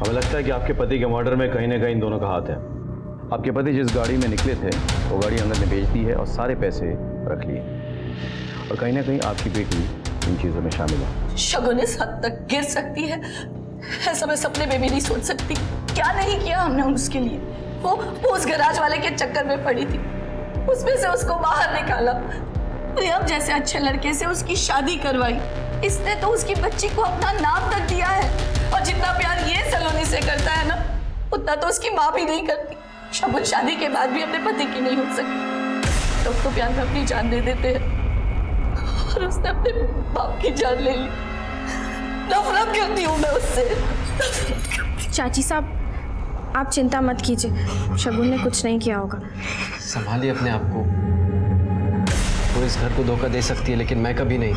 हमें लगता है कि आपके पति के मर्डर में कहीं ना कहीं इन दोनों का हाथ है। आपके पति जिस गाड़ी में निकले थे वो गाड़ी अंगद ने बेच दी है और सारे पैसे रख लिए, और कहीं ना कहीं आपकी बेटी इन चीज़ों में शामिल है। शगुन इस हद तक गिर सकती है, ऐसा मैं सपने में भी नहीं सोच सकती। क्या नहीं किया हमने उसके लिए। वो उस गैराज वाले के चक्कर में पड़ी थी, उसमें से उसको बाहर निकाला, प्रियम जैसे अच्छे लड़के से उसकी शादी करवाई। इसने तो उसकी बच्ची को अपना नाम तक दिया है, और जितना प्यार ये सलोनी से करता है ना, उतना तो उसकी माँ भी नहीं करती। शगुन शादी के बाद भी अपने पति की नहीं हो सकती। तो प्यार में अपनी जान दे देते हैं, और उसने अपने बाप की जान ले ली। नफरत करती हूँ मैं उससे। चाची साहब, आप चिंता मत कीजिए, शगुन ने कुछ नहीं किया होगा। संभालिए अपने आप को। वो इस घर को धोखा दे सकती है, लेकिन मैं कभी नहीं।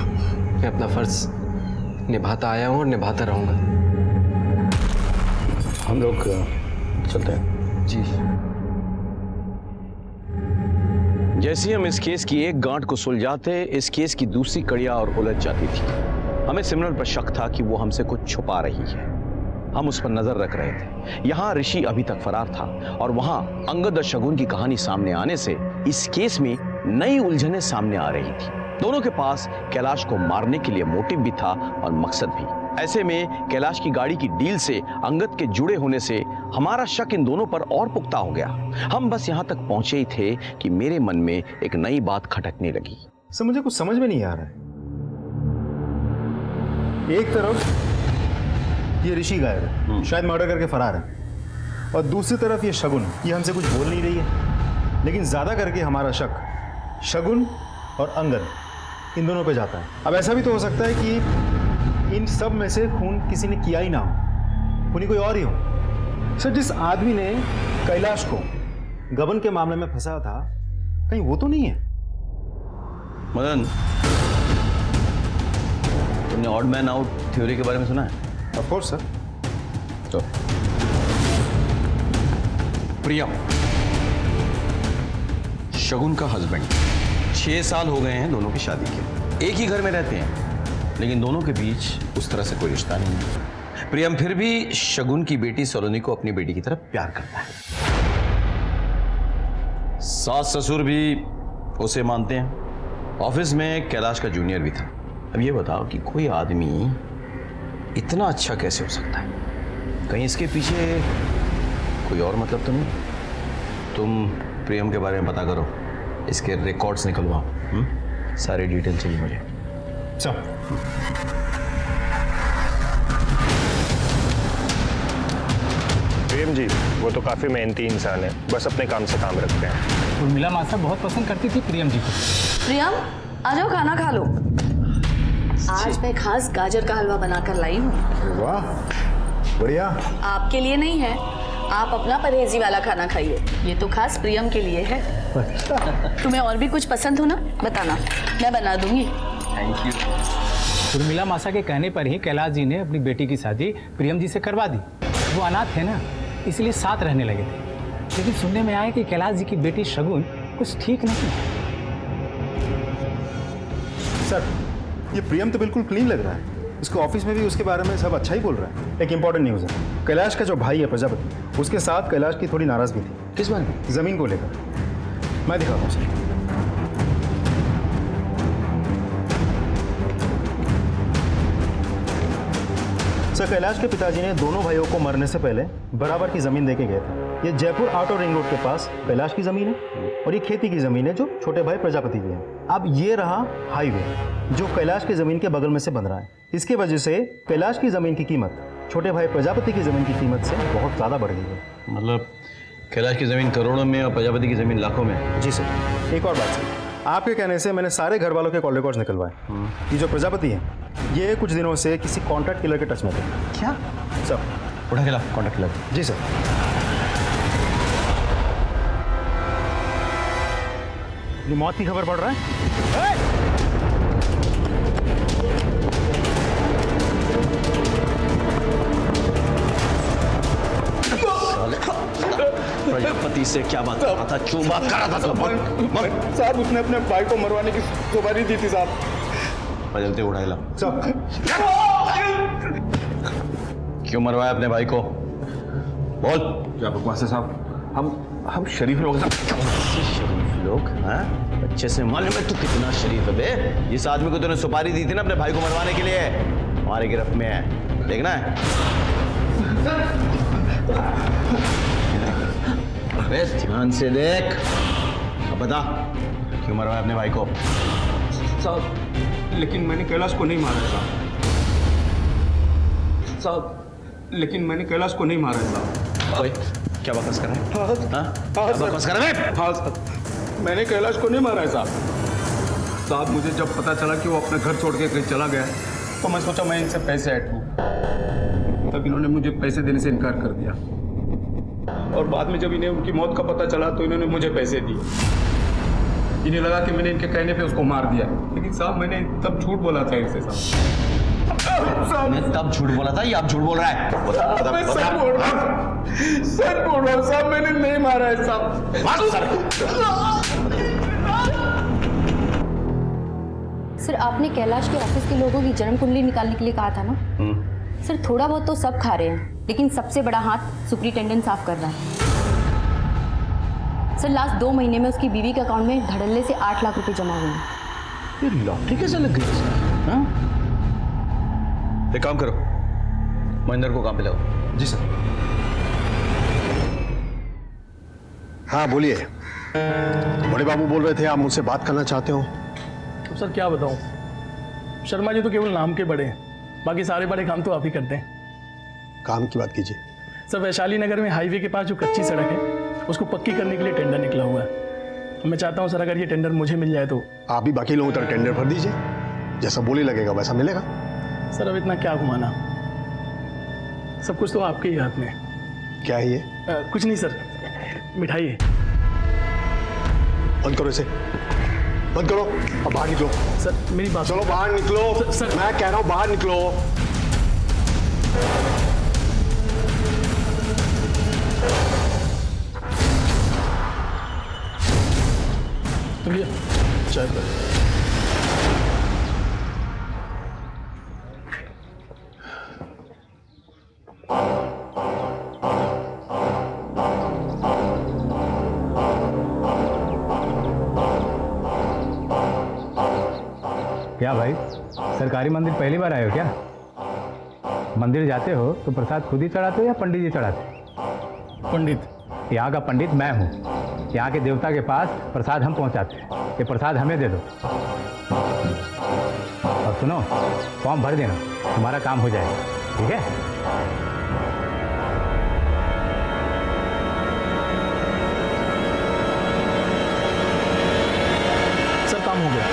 मैं अपना फर्ज निभाता आया हूँ और निभाता रहूंगा। हम लोग चलते हैं। जी। जैसे ही हम इस केस की एक गांठ को सुलझाते, इस केस की दूसरी कड़ियां और उलझ जाती थी। हमें सिमरन पर शक था कि वो हमसे कुछ छुपा रही है। हम उस पर नजर रख रहे थे। यहाँ ऋषि अभी तक फरार था, और वहाँ अंगद और शगुन की कहानी सामने आने से इस केस में नई उलझनें सामने आ रही थी। दोनों के पास कैलाश को मारने के लिए मोटिव भी था और मकसद भी। ऐसे में कैलाश की गाड़ी की डील से अंगद के जुड़े होने से हमारा शक इन दोनों पर और पुख्ता हो गया। हम बस यहाँ तक पहुंचे ही थे कि मेरे मन में एक नई बात खटकने लगी। सर मुझे कुछ समझ में नहीं आ रहा है। एक तरफ ये ऋषि गायब है, शायद मर्डर करके फरार है, और दूसरी तरफ ये शगुन, ये हमसे कुछ बोल नहीं रही है। लेकिन ज़्यादा करके हमारा शक शगुन और अंगद इन दोनों पे जाता है। अब ऐसा भी तो हो सकता है कि इन सब में से खून किसी ने किया ही ना हो, खूनी कोई और ही हो। सर, जिस आदमी ने कैलाश को गबन के मामले में फंसा था, कहीं वो तो नहीं है? मदन, तुमने ऑड मैन आउट थ्योरी के बारे में सुना है? Of course sir. तो प्रियम शगुन का हस्बैंड, 6 साल हो गए हैं दोनों की शादी के, एक ही घर में रहते हैं, लेकिन दोनों के बीच उस तरह से कोई रिश्ता नहीं है। प्रियम फिर भी शगुन की बेटी सलोनी को अपनी बेटी की तरफ प्यार करता है। सास ससुर भी उसे मानते हैं। ऑफिस में कैलाश का जूनियर भी था। अब ये बताओ कि कोई आदमी इतना अच्छा कैसे हो सकता है? कहीं इसके पीछे कोई और मतलब तो नहीं? तुम प्रियम के बारे में पता करो, इसके रिकॉर्ड्स निकलवाओ। सारी डिटेल चाहिए मुझे। चल। प्रेम जी वो तो काफी मेहनती इंसान है, बस अपने काम से काम रखते हैं। उर्मिला मासा बहुत पसंद करती थी प्रियम जी को। प्रियम, आ जाओ, खाना खा लो। आज मैं खास गाजर का हलवा बनाकर लाई हूँ। वाह, बढ़िया। आपके लिए नहीं है, आप अपना परहेजी वाला खाना खाइए, ये तो खास प्रियम के लिए है। तुम्हें और भी कुछ पसंद हो ना, बताना, मैं बना दूंगी। Thank you. उर्मिला मासा के कहने पर ही कैलाश जी ने अपनी बेटी की शादी प्रियम जी से करवा दी। वो अनाथ है ना, इसलिए साथ रहने लगे थे। लेकिन सुनने में आया कि कैलाश जी की बेटी शगुन कुछ ठीक नहीं है। सर, ये प्रियम तो बिल्कुल क्लीन लग रहा है। इसको ऑफिस में भी उसके बारे में सब अच्छा ही बोल रहा है। एक इंपॉर्टेंट न्यूज़ है, कैलाश का जो भाई है प्रजापति, उसके साथ कैलाश की थोड़ी नाराजगी थी। किस बात में? जमीन को लेकर। मैं दिखाता हूँ सर। सर, कैलाश के पिताजी ने दोनों भाइयों को मरने से पहले बराबर की जमीन देके गए थे। ये जयपुर आउटर रिंग रोड के पास कैलाश की जमीन है और ये खेती की जमीन है जो छोटे भाई प्रजापति की है। अब ये रहा हाईवे जो कैलाश की जमीन के बगल में से बन रहा है। इसकी वजह से कैलाश की जमीन की कीमत छोटे भाई प्रजापति की जमीन की कीमत से बहुत ज्यादा बढ़ गई है। मतलब कैलाश की जमीन करोड़ों में और प्रजापति की जमीन लाखों में? जी सर। एक और बात सर, आपके कहने से मैंने सारे घर वालों के कॉल रिकॉर्ड्स निकलवाए। ये जो प्रजापति है, ये कुछ दिनों से किसी कॉन्ट्रैक्ट किलर के टच में थे। क्या सर? उठा के ला कॉन्ट्रैक्ट किलर। जी सर। ये मौत की खबर पड़ रहा है। प्रजापति से क्या बात कर रहा था? क्यों बात कर रहा था? साहब, उसने अपने भाई को मरवाने की सुपारी दी थी साहब। प्रजापति उठाए ला। साहब, क्यों मरवाया अपने भाई को? बोल। क्या बकवास है साहब? हम शरीफ लोग हैं। शरीफ लोग? हाँ, अच्छे से मालूम है तू कितना शरीफ है बे। जिस आदमी को तूने सुपारी दी थी ना अपने भाई को मरवाने के लिए, हमारे गिरफ्त में है, देखना है। अबे ध्यान से देख। अब बता, क्यों मरवाया अपने भाई को? साहब, लेकिन मैंने कैलाश को नहीं मारा साहब। लेकिन मैंने कैलाश को नहीं मारा साहब। ओए, क्या बकवास कर रहा है? क्या बकवास कर रहा है? हाँ साहब, मैंने कैलाश को नहीं मारा है साहब। साहब, मुझे जब पता चला कि वो अपना घर छोड़ के कहीं चला गया तो मैं सोचा मैं इनसे पैसे ऐंठूं। तब इन्होंने मुझे पैसे देने से इनकार कर दिया और बाद में जब इन्हें उनकी मौत का पता चला तो इन्होंने मुझे पैसे दिए। इन्हें लगा कि मैंने इनके कहने पे उसको मार दिया, लेकिन साहब मैंने तब झूठ बोला था इनसे साहब। मैं तब झूठ बोला था या अब झूठ बोल रहा है? मैं सच बोल रहा हूँ, सच बोल रहा हूँ साहब, मैंने नहीं मारा है साहब। सर, आपने कैलाश के ऑफिस के लोगों की जन्म कुंडली निकालने के लिए कहा था ना? सर, थोड़ा बहुत तो सब खा रहे हैं, लेकिन सबसे बड़ा हाथ सुपरिटेंडेंट साफ कर रहा है। सर, लास्ट 2 महीने में उसकी बीवी के अकाउंट में धड़ल्ले से 8 लाख रुपए जमा हुए हैं। ये लॉटरी कैसे लग गई इसकी? हाँ? एक काम करो, महेंद्र को काम पे लगाओ। जी सर। हाँ बोलिए। बड़े बाबू बोल रहे थे आप मुझसे बात करना चाहते हो। तो सर क्या बताऊं, शर्मा जी तो केवल नाम के बड़े हैं, बाकी सारे बड़े काम तो आप ही करते हैं। काम की बात कीजिए। सर, वैशाली नगर में हाईवे के पास जो कच्ची सड़क है उसको पक्की करने के लिए टेंडर निकला हुआ है। मैं चाहता हूँ सर अगर ये टेंडर मुझे मिल जाए तो। आप भी बाकी लोगों तरह टेंडर भर दीजिए, जैसा बोली लगेगा वैसा मिलेगा। सर अब इतना क्या घुमाना, सब कुछ तो आपके ही हाथ में। क्या है ये? कुछ नहीं सर, मिठाई है। बंद करो इसे, बंद करो। अब बाहर निकलो। सर मेरी बात, चलो बाहर निकलो। सर मैं कह रहा हूँ बाहर निकलो। तो भैया चाय पर। क्या भाई, सरकारी मंदिर पहली बार आए हो क्या? मंदिर जाते हो तो प्रसाद खुद ही चढ़ाते हो या पंडित जी चढ़ाते? पंडित। यहाँ का पंडित मैं हूँ। यहाँ के देवता के पास प्रसाद हम पहुँचाते हैं। ये प्रसाद हमें दे दो। और सुनो, फॉर्म भर देना, तुम्हारा काम हो जाएगा। ठीक है? सर काम हो गया।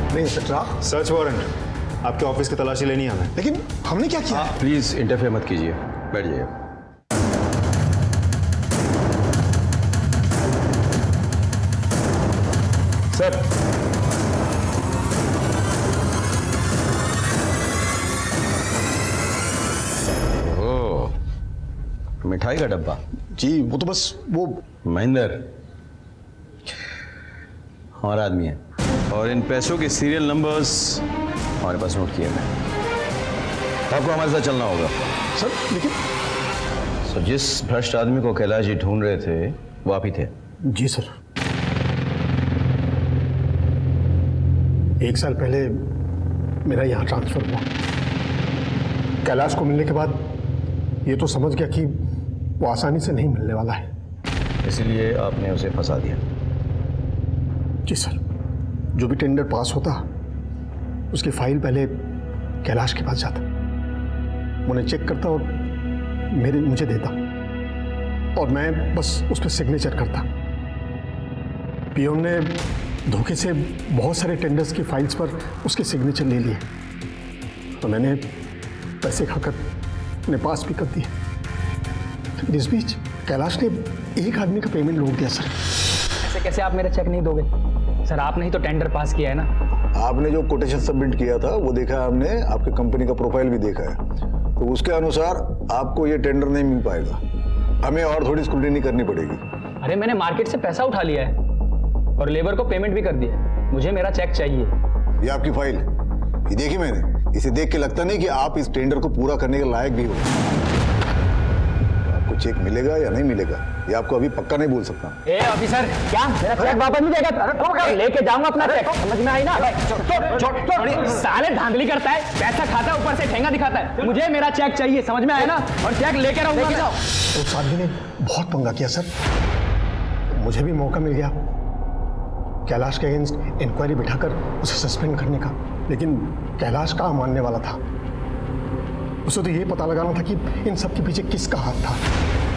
नहीं इंस्पेक्टर, सर्च वारंट आपके ऑफिस की तलाशी लेनी है हमें। लेकिन हमने क्या किया? प्लीज इंटरफेयर मत कीजिए, बैठ जाइए। सर ओह, मिठाई का डब्बा। जी वो तो बस वो महेंद्र हमारा आदमी है और इन पैसों के सीरियल नंबर्स हमारे पास नोट किए हैं। आपको हमारे साथ चलना होगा। सर लेकिन सर, जिस भ्रष्ट आदमी को कैलाश जी ढूंढ रहे थे वो आप ही थे। जी सर। 1 साल पहले मेरा यहाँ ट्रांसफर हुआ। कैलाश को मिलने के बाद ये तो समझ गया कि वो आसानी से नहीं मिलने वाला है, इसलिए आपने उसे फंसा दिया। जी सर। जो भी टेंडर पास होता उसकी फाइल पहले कैलाश के पास जाता, उन्हें चेक करता और मुझे देता और मैं बस उस पर सिग्नेचर करता। पियोन ने धोखे से बहुत सारे टेंडर्स की फाइल्स पर उसके सिग्नेचर ले लिए तो मैंने पैसे खाकर उन्हें पास भी कर दिए। लेकिन इस बीच कैलाश ने एक आदमी का पेमेंट रोक दिया। सर ऐसे कैसे आप मेरा चेक नहीं दोगे? सर आपने ही तो टेंडर पास किया है ना। आपने जो कोटेशन सबमिट किया था वो देखा है हमने, आपके कंपनी का प्रोफाइल भी देखा है, तो उसके अनुसार आपको ये टेंडर नहीं मिल पाएगा। हमें और थोड़ी स्क्रूटिनी करनी पड़ेगी। अरे मैंने मार्केट से पैसा उठा लिया है और लेबर को पेमेंट भी कर दिया। मुझे मेरा चेक चाहिए। ये आपकी फाइल, ये देखी मैंने। इसे देख के लगता नहीं कि आप इस टेंडर को पूरा करने के लायक भी हो। आपको चेक मिलेगा या नहीं मिलेगा ये आपको अभी पक्का नहीं बोल सकता। ए ऑफिसर, क्या मेरा चेक वापस नहीं देगा? लेके जाऊंगा अपना चेक, समझ में आई ना? साले धांधली करता है, पैसा खाता है, ऊपर से ठेंगा दिखाता है। मुझे मेरा चेक चाहिए, समझ में आया ना? और चेक लेके रहूंगा। उस आदमी ने बहुत पंगा किया सर। मुझे भी मौका मिल गया कैलाश के अगेंस्ट इंक्वायरी बिठाकर उसे सस्पेंड करने का, लेकिन कैलाश कहाँ मानने वाला था। उसे तो ये पता लगाना था कि इन सब के पीछे किसका हाथ था।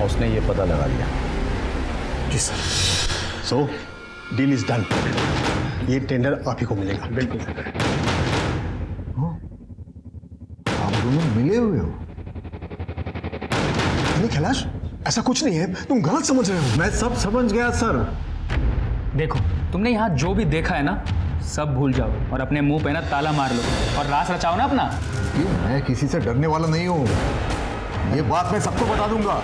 उसने ये पता लगा लिया। जी sir. So deal is done. ये टेंडर आप ही को मिलेगा। बिल्कुल। आप दोनों मिले हुए हो? नहीं कैलाश, ऐसा कुछ नहीं है, तुम गलत समझ रहे हो। मैं सब समझ गया सर। देखो, तुमने यहाँ जो भी देखा है ना, सब भूल जाओ और अपने मुंह पे ना ताला मार लो और रास रचाओ ना अपना। मैं किसी से डरने वाला नहीं हूँ, ये बात मैं सबको बता दूंगा।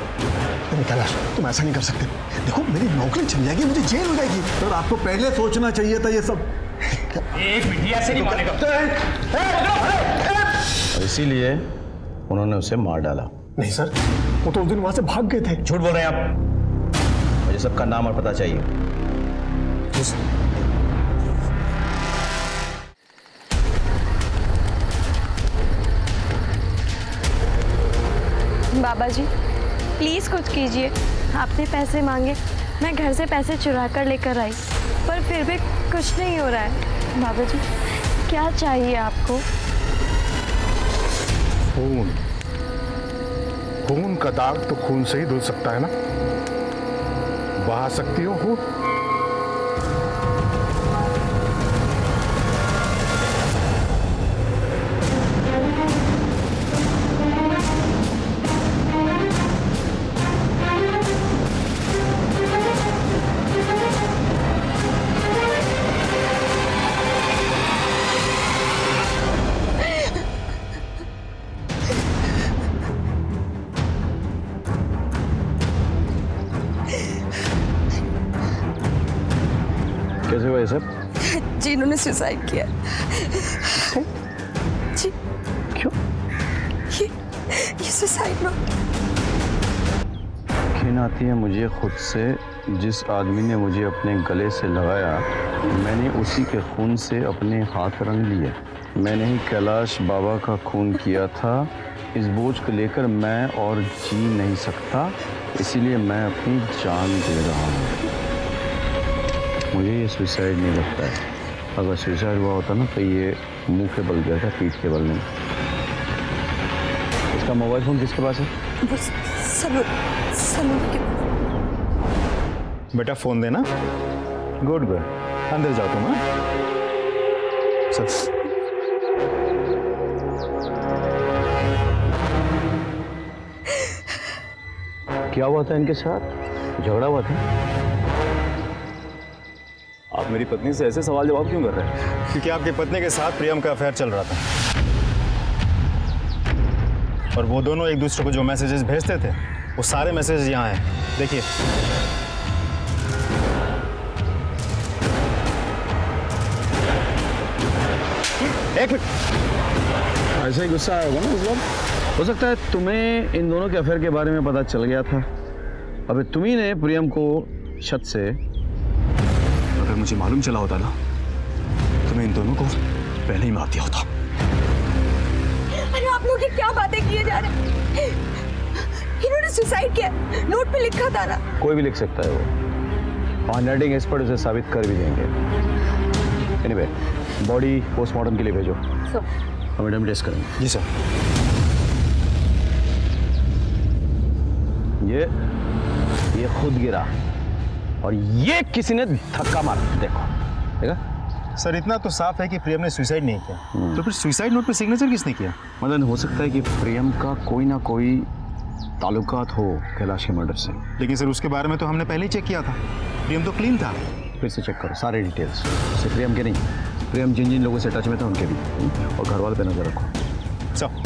नहीं कैलाश, तुम ऐसा नहीं कर सकते। देखो मेरी नौकरी चली जाएगी, मुझे जेल हो जाएगी। सर आपको पहले सोचना चाहिए था ये सब। एक मिनट, ऐसे नहीं मानेगा। और इसीलिए उन्होंने उसे मार डाला। नहीं सर, वो तो उस दिन वहां से भाग गए थे। झूठ बोल रहे हैं आप। मुझे सबका नाम और पता चाहिए। बाबा जी प्लीज कुछ कीजिए। आपने पैसे मांगे, मैं घर से पैसे चुरा कर लेकर आई, पर फिर भी कुछ नहीं हो रहा है। बाबा जी, क्या चाहिए आपको? खून। खून का दाग तो खून से ही धुल सकता है ना? बहा सकती हो खून? कैसे हुआ ये सब? जी इन्होंने सुसाइड किया। जी। क्यों? ये सुसाइड नोट। घिन आती है मुझे खुद से। जिस आदमी ने मुझे अपने गले से लगाया, मैंने उसी के खून से अपने हाथ रंग लिए। मैंने ही कैलाश बाबा का खून किया था। इस बोझ को लेकर मैं और जी नहीं सकता, इसीलिए मैं अपनी जान दे रहा हूँ। मुझे ये सुसाइड नहीं लगता है। अगर सुसाइड हुआ होता ना तो ये मुंह के बल गया था, पीठ के बल नहीं। इसका मोबाइल फ़ोन किसके पास है? वो सलून के। बेटा फोन देना। गुड गुड, अंदर जाओ तुम। हाँ सर। क्या हुआ था इनके साथ? झगड़ा हुआ था? आप मेरी पत्नी से ऐसे सवाल जवाब क्यों कर रहे हैं? क्योंकि आपकी पत्नी के साथ प्रियम का अफेयर चल रहा था, और वो दोनों एक दूसरे को जो मैसेजेस भेजते थे वो सारे मैसेजेस यहाँ हैं, देखिए। एक मिनट, ऐसे ही गुस्सा आया होगा ना मतलब? हो सकता है तुम्हें इन दोनों के अफेयर के बारे में पता चल गया था। अबे तुम्ही ने प्रियम को छत से, अगर मुझे मालूम चला होता ना तो मैं इन दोनों को पहले ही मार दिया होता। अरे आप लोग ये क्या बातें किए जा रहे हैं? इन्होंने सुसाइड किया, नोट पे लिखा था ना। कोई भी लिख सकता है वो। हैंडराइटिंग एक्सपर्ट उसे साबित कर भी देंगे। एनीवे, बॉडी पोस्टमार्टम के लिए भेजो। मैडम टेस्ट करेंगे। जी सर। ये खुद गिरा और ये किसी ने धक्का मारा। देखो, देखा? सर इतना तो साफ है कि प्रियम ने सुसाइड नहीं किया, तो फिर सुसाइड नोट पे सिग्नेचर किसने किया? मतलब हो सकता है कि प्रियम का कोई ना कोई ताल्लुकात हो कैलाश के मर्डर से। लेकिन सर उसके बारे में तो हमने पहले ही चेक किया था, प्रियम तो क्लीन था। फिर से चेक करो सारे डिटेल्स, सिर्फ प्रियम के नहीं, प्रियम जिन जिन लोगों से टच में था उनके भी, और घर वाले पे नजर रखो। सब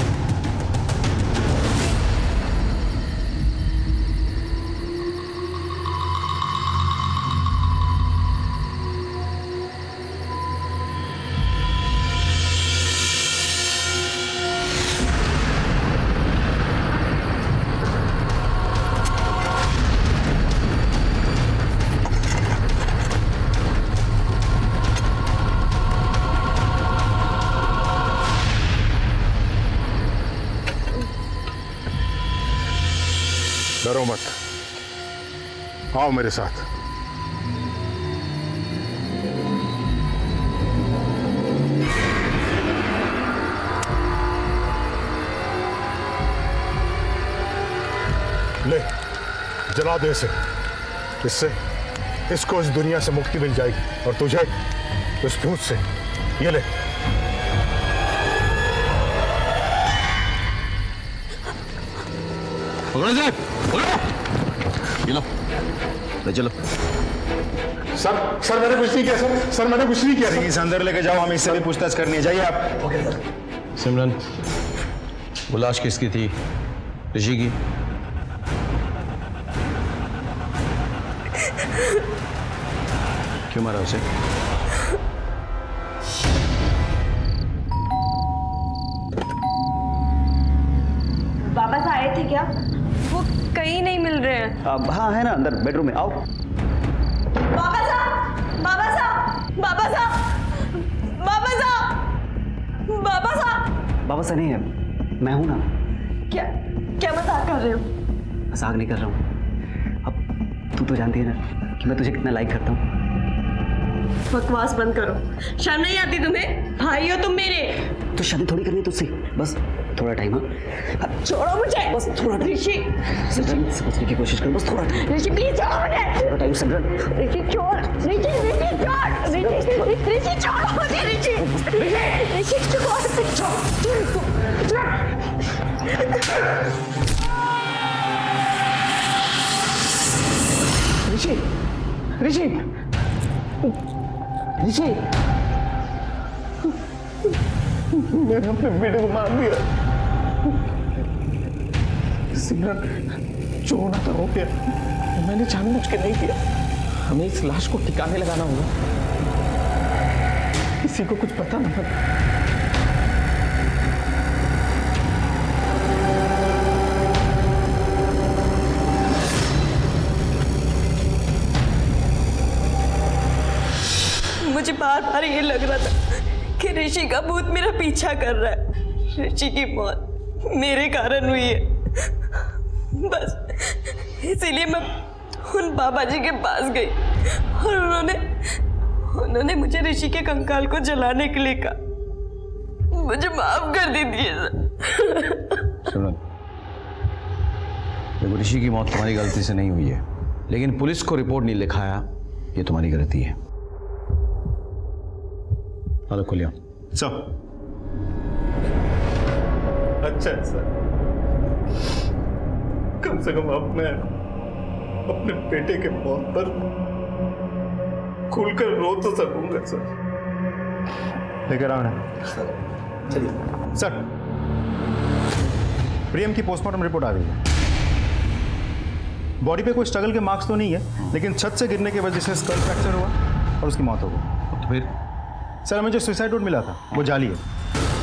डरो मत, आओ मेरे साथ। ले, जला दे इसे। इससे इसको इस दुनिया से मुक्ति मिल जाएगी, और तुझे इस भूत से। ये ले। ले चलो। सर मैंने कुछ नहीं किया सर मैंने कुछ नहीं किया। इस अंदर लेके जाओ, हमें इससे भी पूछताछ करनी है। जाइए आप। Okay sir. सिमरन, वो लाश किसकी थी? ऋषि की? क्यों मारा उसे? वापस आए थे क्या? वो कहीं नहीं मिल रहे हैं। हाँ है ना, अंदर बेडरूम में। आओ। बाबा साहब, बाबा साहब, बाबा साहब, बाबा साहब, बाबा साहब। बाबा साहब नहीं है, मैं हूं ना। क्या क्या मजाक कर रहे हो? मजाक नहीं कर रहा हूँ। अब तू तो जानती है ना कि मैं तुझे कितना लाइक करता हूँ। बकवास बंद करो, शर्म नहीं आती तुम्हें? भाई हो तुम मेरे। तो शादी थोड़ी करनी है तुझसे, बस थोड़ा टाइम। हाँ छोड़ो मुझे, बस थोड़ा टाइम। ऋषि सिमरन समझने की कोशिश कर, बस थोड़ा टाइम। ऋषि प्लीज छोड़ो मुझे। थोड़ा टाइम सिमरन। ऋषि छोड़, ऋषि छोड़, ऋषि छोड़ो मुझे, ऋषि ऋषि ऋषि ऋषि मैंने अपने बेटे को मार दिया। सिमरन, जो होना था हो गया। मैंने जानबूझ के नहीं किया। हमें इस लाश को ठिकाने लगाना होगा। किसी को कुछ पता ना। मुझे बार बार ये लग रहा था कि ऋषि का भूत मेरा पीछा कर रहा है। ऋषि की मौत मेरे कारण हुई है, बस इसीलिए मैं उन बाबा जी के पास गई और उन्होंने मुझे ऋषि के कंकाल को जलाने के लिए कहा। मुझे माफ कर दीजिए सर। सुनो, देखो ऋषि की मौत तुम्हारी गलती से नहीं हुई है, लेकिन पुलिस को रिपोर्ट नहीं लिखाया, ये तुम्हारी गलती है। हेलो खुलिया सर। अच्छा है सर, कम से कम अब मैं अपने बेटे के मौत पर खुलकर रो तो सकूंगा सर। लेकर आओ ना। चलिए सर, प्रियम की पोस्टमार्टम रिपोर्ट आ गई है। बॉडी पे कोई स्ट्रगल के मार्क्स तो नहीं है, लेकिन छत से गिरने की वजह से स्कल फ्रैक्चर हुआ और उसकी मौत हो गई। तो फिर सर, हमें जो सुसाइड नोट मिला था वो जाली है।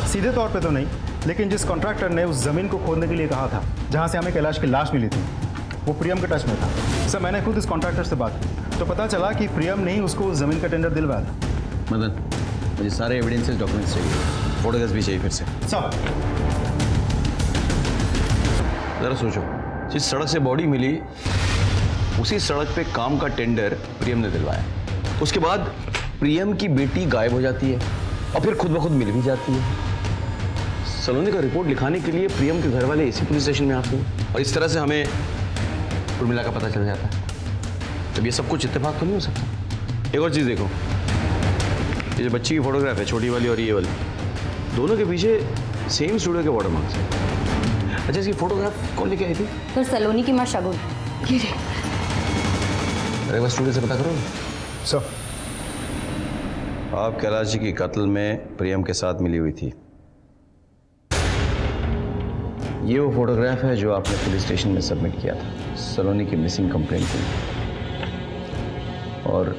सीधे तौर पे तो नहीं, लेकिन जिस कॉन्ट्रैक्टर ने उस जमीन को खोदने के लिए कहा था जहां से हमें कैलाश की लाश मिली थी, वो प्रियम के टच में था। सर, मैंने खुद इस कॉन्ट्रैक्टर से बात की तो पता चला कि प्रियम ने ही उसको उस जमीन का टेंडर दिलवाया था। मदन, मुझे सारे एविडेंसेस डॉक्यूमेंट्स चाहिए, फोटोग्राफ्स भी चाहिए फिर से। सर, जरा सोचो, जिस सड़क से बॉडी मिली उसी सड़क पे काम का टेंडर प्रियम ने दिलवाया। उसके बाद प्रियम की बेटी गायब हो जाती है और फिर खुद ब खुद मिल भी जाती है। सलोनी का रिपोर्ट लिखाने के लिए प्रियम के घर वाले इसी पुलिस स्टेशन में आते हैं और इस तरह से हमें उर्मिला का पता चल जाता है। तब ये सब कुछ इत्तेफाक तो नहीं हो सकता। एक और चीज़ देखो, ये जो बच्ची की फोटोग्राफ है, छोटी वाली और ये वाली, दोनों के पीछे सेम स्टूडियो के वाटर मार्क्स हैं। अच्छा, इसकी फोटोग्राफ कौन लेके आई थी? सर सलोनी की माँ शगुन। ये रे, स्टूडियो से पता करो। सर, आप कैलाश जी की कत्ल में प्रियम के साथ मिली हुई थी। ये वो फोटोग्राफ है जो आपने पुलिस स्टेशन में सबमिट किया था सलोनी की मिसिंग कंप्लेंट के लिए, और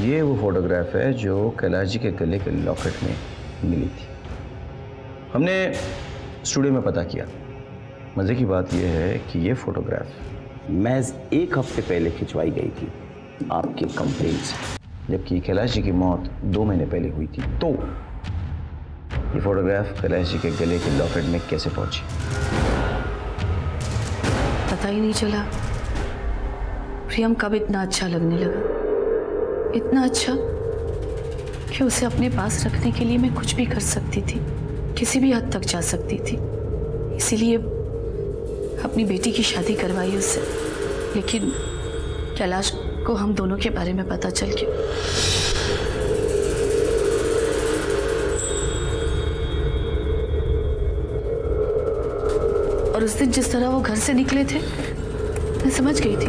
ये वो फोटोग्राफ है जो कैलाश जी के गले के लॉकेट में मिली थी। हमने स्टूडियो में पता किया। मज़े की बात यह है कि ये फोटोग्राफ महज 1 हफ्ते पहले खिंचवाई गई थी आपकी कंप्लेंट से, जबकि कैलाश जी की मौत 2 महीने पहले हुई थी। तो ये फोटोग्राफ कैलाश जी के गले के लॉकेट में कैसे पहुंची? पता ही नहीं चला प्रियम कब इतना अच्छा लगने लगा, इतना अच्छा कि उसे अपने पास रखने के लिए मैं कुछ भी कर सकती थी, किसी भी हद तक जा सकती थी। इसीलिए अपनी बेटी की शादी करवाई उससे, लेकिन कैलाश को हम दोनों के बारे में पता चल गया। और उस दिन जिस तरह वो घर से निकले थे, मैं समझ गई थी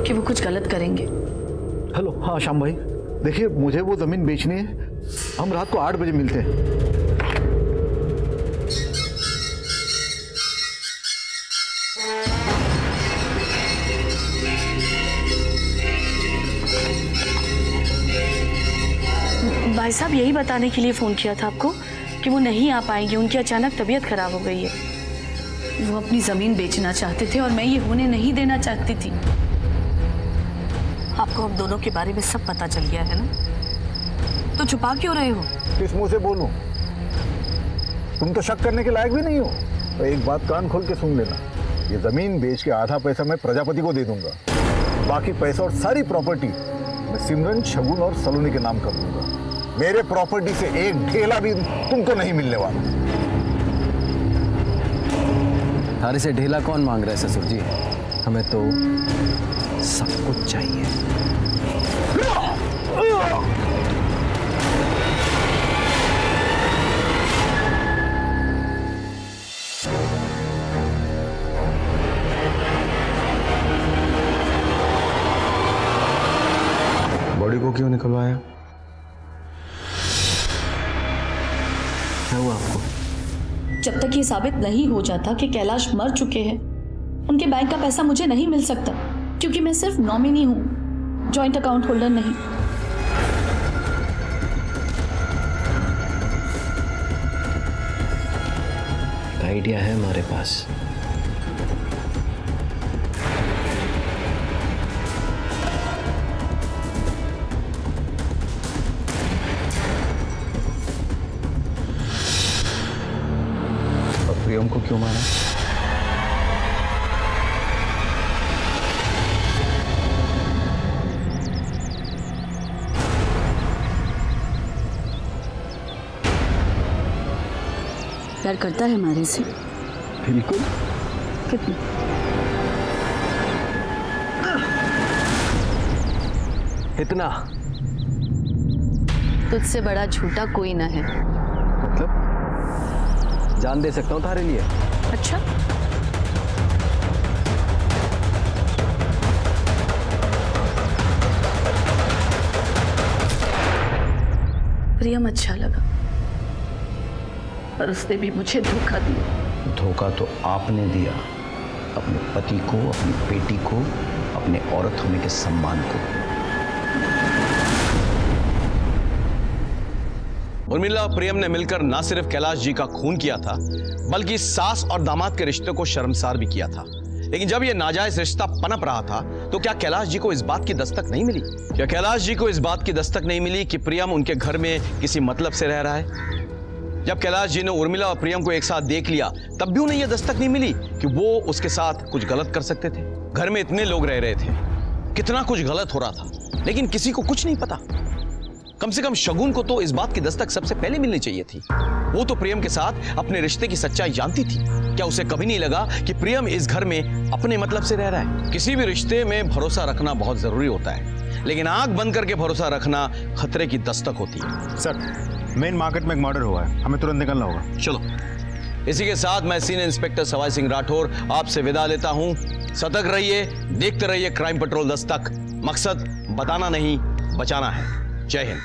कि वो कुछ गलत करेंगे। हेलो, हाँ श्याम भाई, देखिए मुझे वो ज़मीन बेचनी है। हम रात को 8 बजे मिलते हैं। भाई साहब, यही बताने के लिए फ़ोन किया था आपको कि वो नहीं आ पाएंगे, उनकी अचानक तबीयत खराब हो गई है। वो अपनी ज़मीन बेचना चाहते थे और मैं ये होने नहीं देना चाहती थी। आपको हम दोनों के बारे में सब पता चल गया है ना, तो छुपा क्यों रहे हो? किस मुंह से बोलूं? तुम तो शक करने के लायक भी नहीं हो। तो एक बात कान खोल के सुन लेना, ये जमीन बेच के आधा पैसा मैं प्रजापति को दे दूंगा। बाकी पैसा और सारी प्रॉपर्टी मैं सिमरन, शगुन और सलोनी के नाम कर दूंगा। मेरे प्रॉपर्टी से एक ढेला भी तुमको नहीं मिलने वाला। थारे से ढेला कौन मांग रहा है ससुर जी? हमें तो सब कुछ चाहिए। बॉडी को क्यों निकलवाया? क्या हुआ आपको? जब तक ये साबित नहीं हो जाता कि कैलाश मर चुके हैं, उनके बैंक का पैसा मुझे नहीं मिल सकता, क्योंकि मैं सिर्फ नॉमिनी हूं, जॉइंट अकाउंट होल्डर नहीं। एक आइडिया है हमारे पास। प्रियम को क्यों मारा? प्यार करता है हमारे से? बिल्कुल। कितना? इतना। तुझसे बड़ा झूठा कोई ना है। मतलब जान दे सकता हूँ थारे लिए। अच्छा, प्रियम अच्छा लगा, पर उसने भी मुझे धोखा दिया। धोखा तो आपने दिया, अपने पति को, अपनी बेटी को, अपने औरत होने के सम्मान को। उर्मिला और प्रियम ने मिलकर न सिर्फ कैलाश जी का खून किया था, बल्कि सास और दामाद के रिश्ते को शर्मसार भी किया था। लेकिन जब यह नाजायज रिश्ता पनप रहा था, तो क्या कैलाश जी को इस बात की दस्तक नहीं मिली? क्या कैलाश जी को इस बात की दस्तक नहीं मिली कि प्रियम उनके घर में किसी मतलब से रह रहा है? जब कैलाश जी ने उर्मिला और प्रियम को एक साथ देख लिया, तब भी उन्हें यह दस्तक नहीं मिली कि वो उसके साथ कुछ गलत कर सकते थे। घर में इतने लोग रह रहे थे, कितना कुछ गलत हो रहा था, लेकिन किसी को कुछ नहीं पता। कम से कम शगुन को तो इस बात की दस्तक सबसे पहले मिलनी चाहिए थी। वो तो प्रियम के साथ अपने रिश्ते की सच्चाई जानती थी। क्या उसे कभी नहीं लगा कि प्रियम इस घर में अपने मतलब से रह रहा है? किसी भी रिश्ते में भरोसा रखना बहुत जरूरी होता है, लेकिन आंख बंद करके भरोसा रखना खतरे की दस्तक होती है। सर, मेन मार्केट में एक मर्डर हुआ है, हमें तुरंत निकलना होगा। चलो। इसी के साथ मैं सीनियर इंस्पेक्टर सवाई सिंह राठौर आपसे विदा लेता हूं। सतर्क रहिए, देखते रहिए क्राइम पेट्रोल दस्तक। मकसद बताना नहीं, बचाना है। जय हिंद।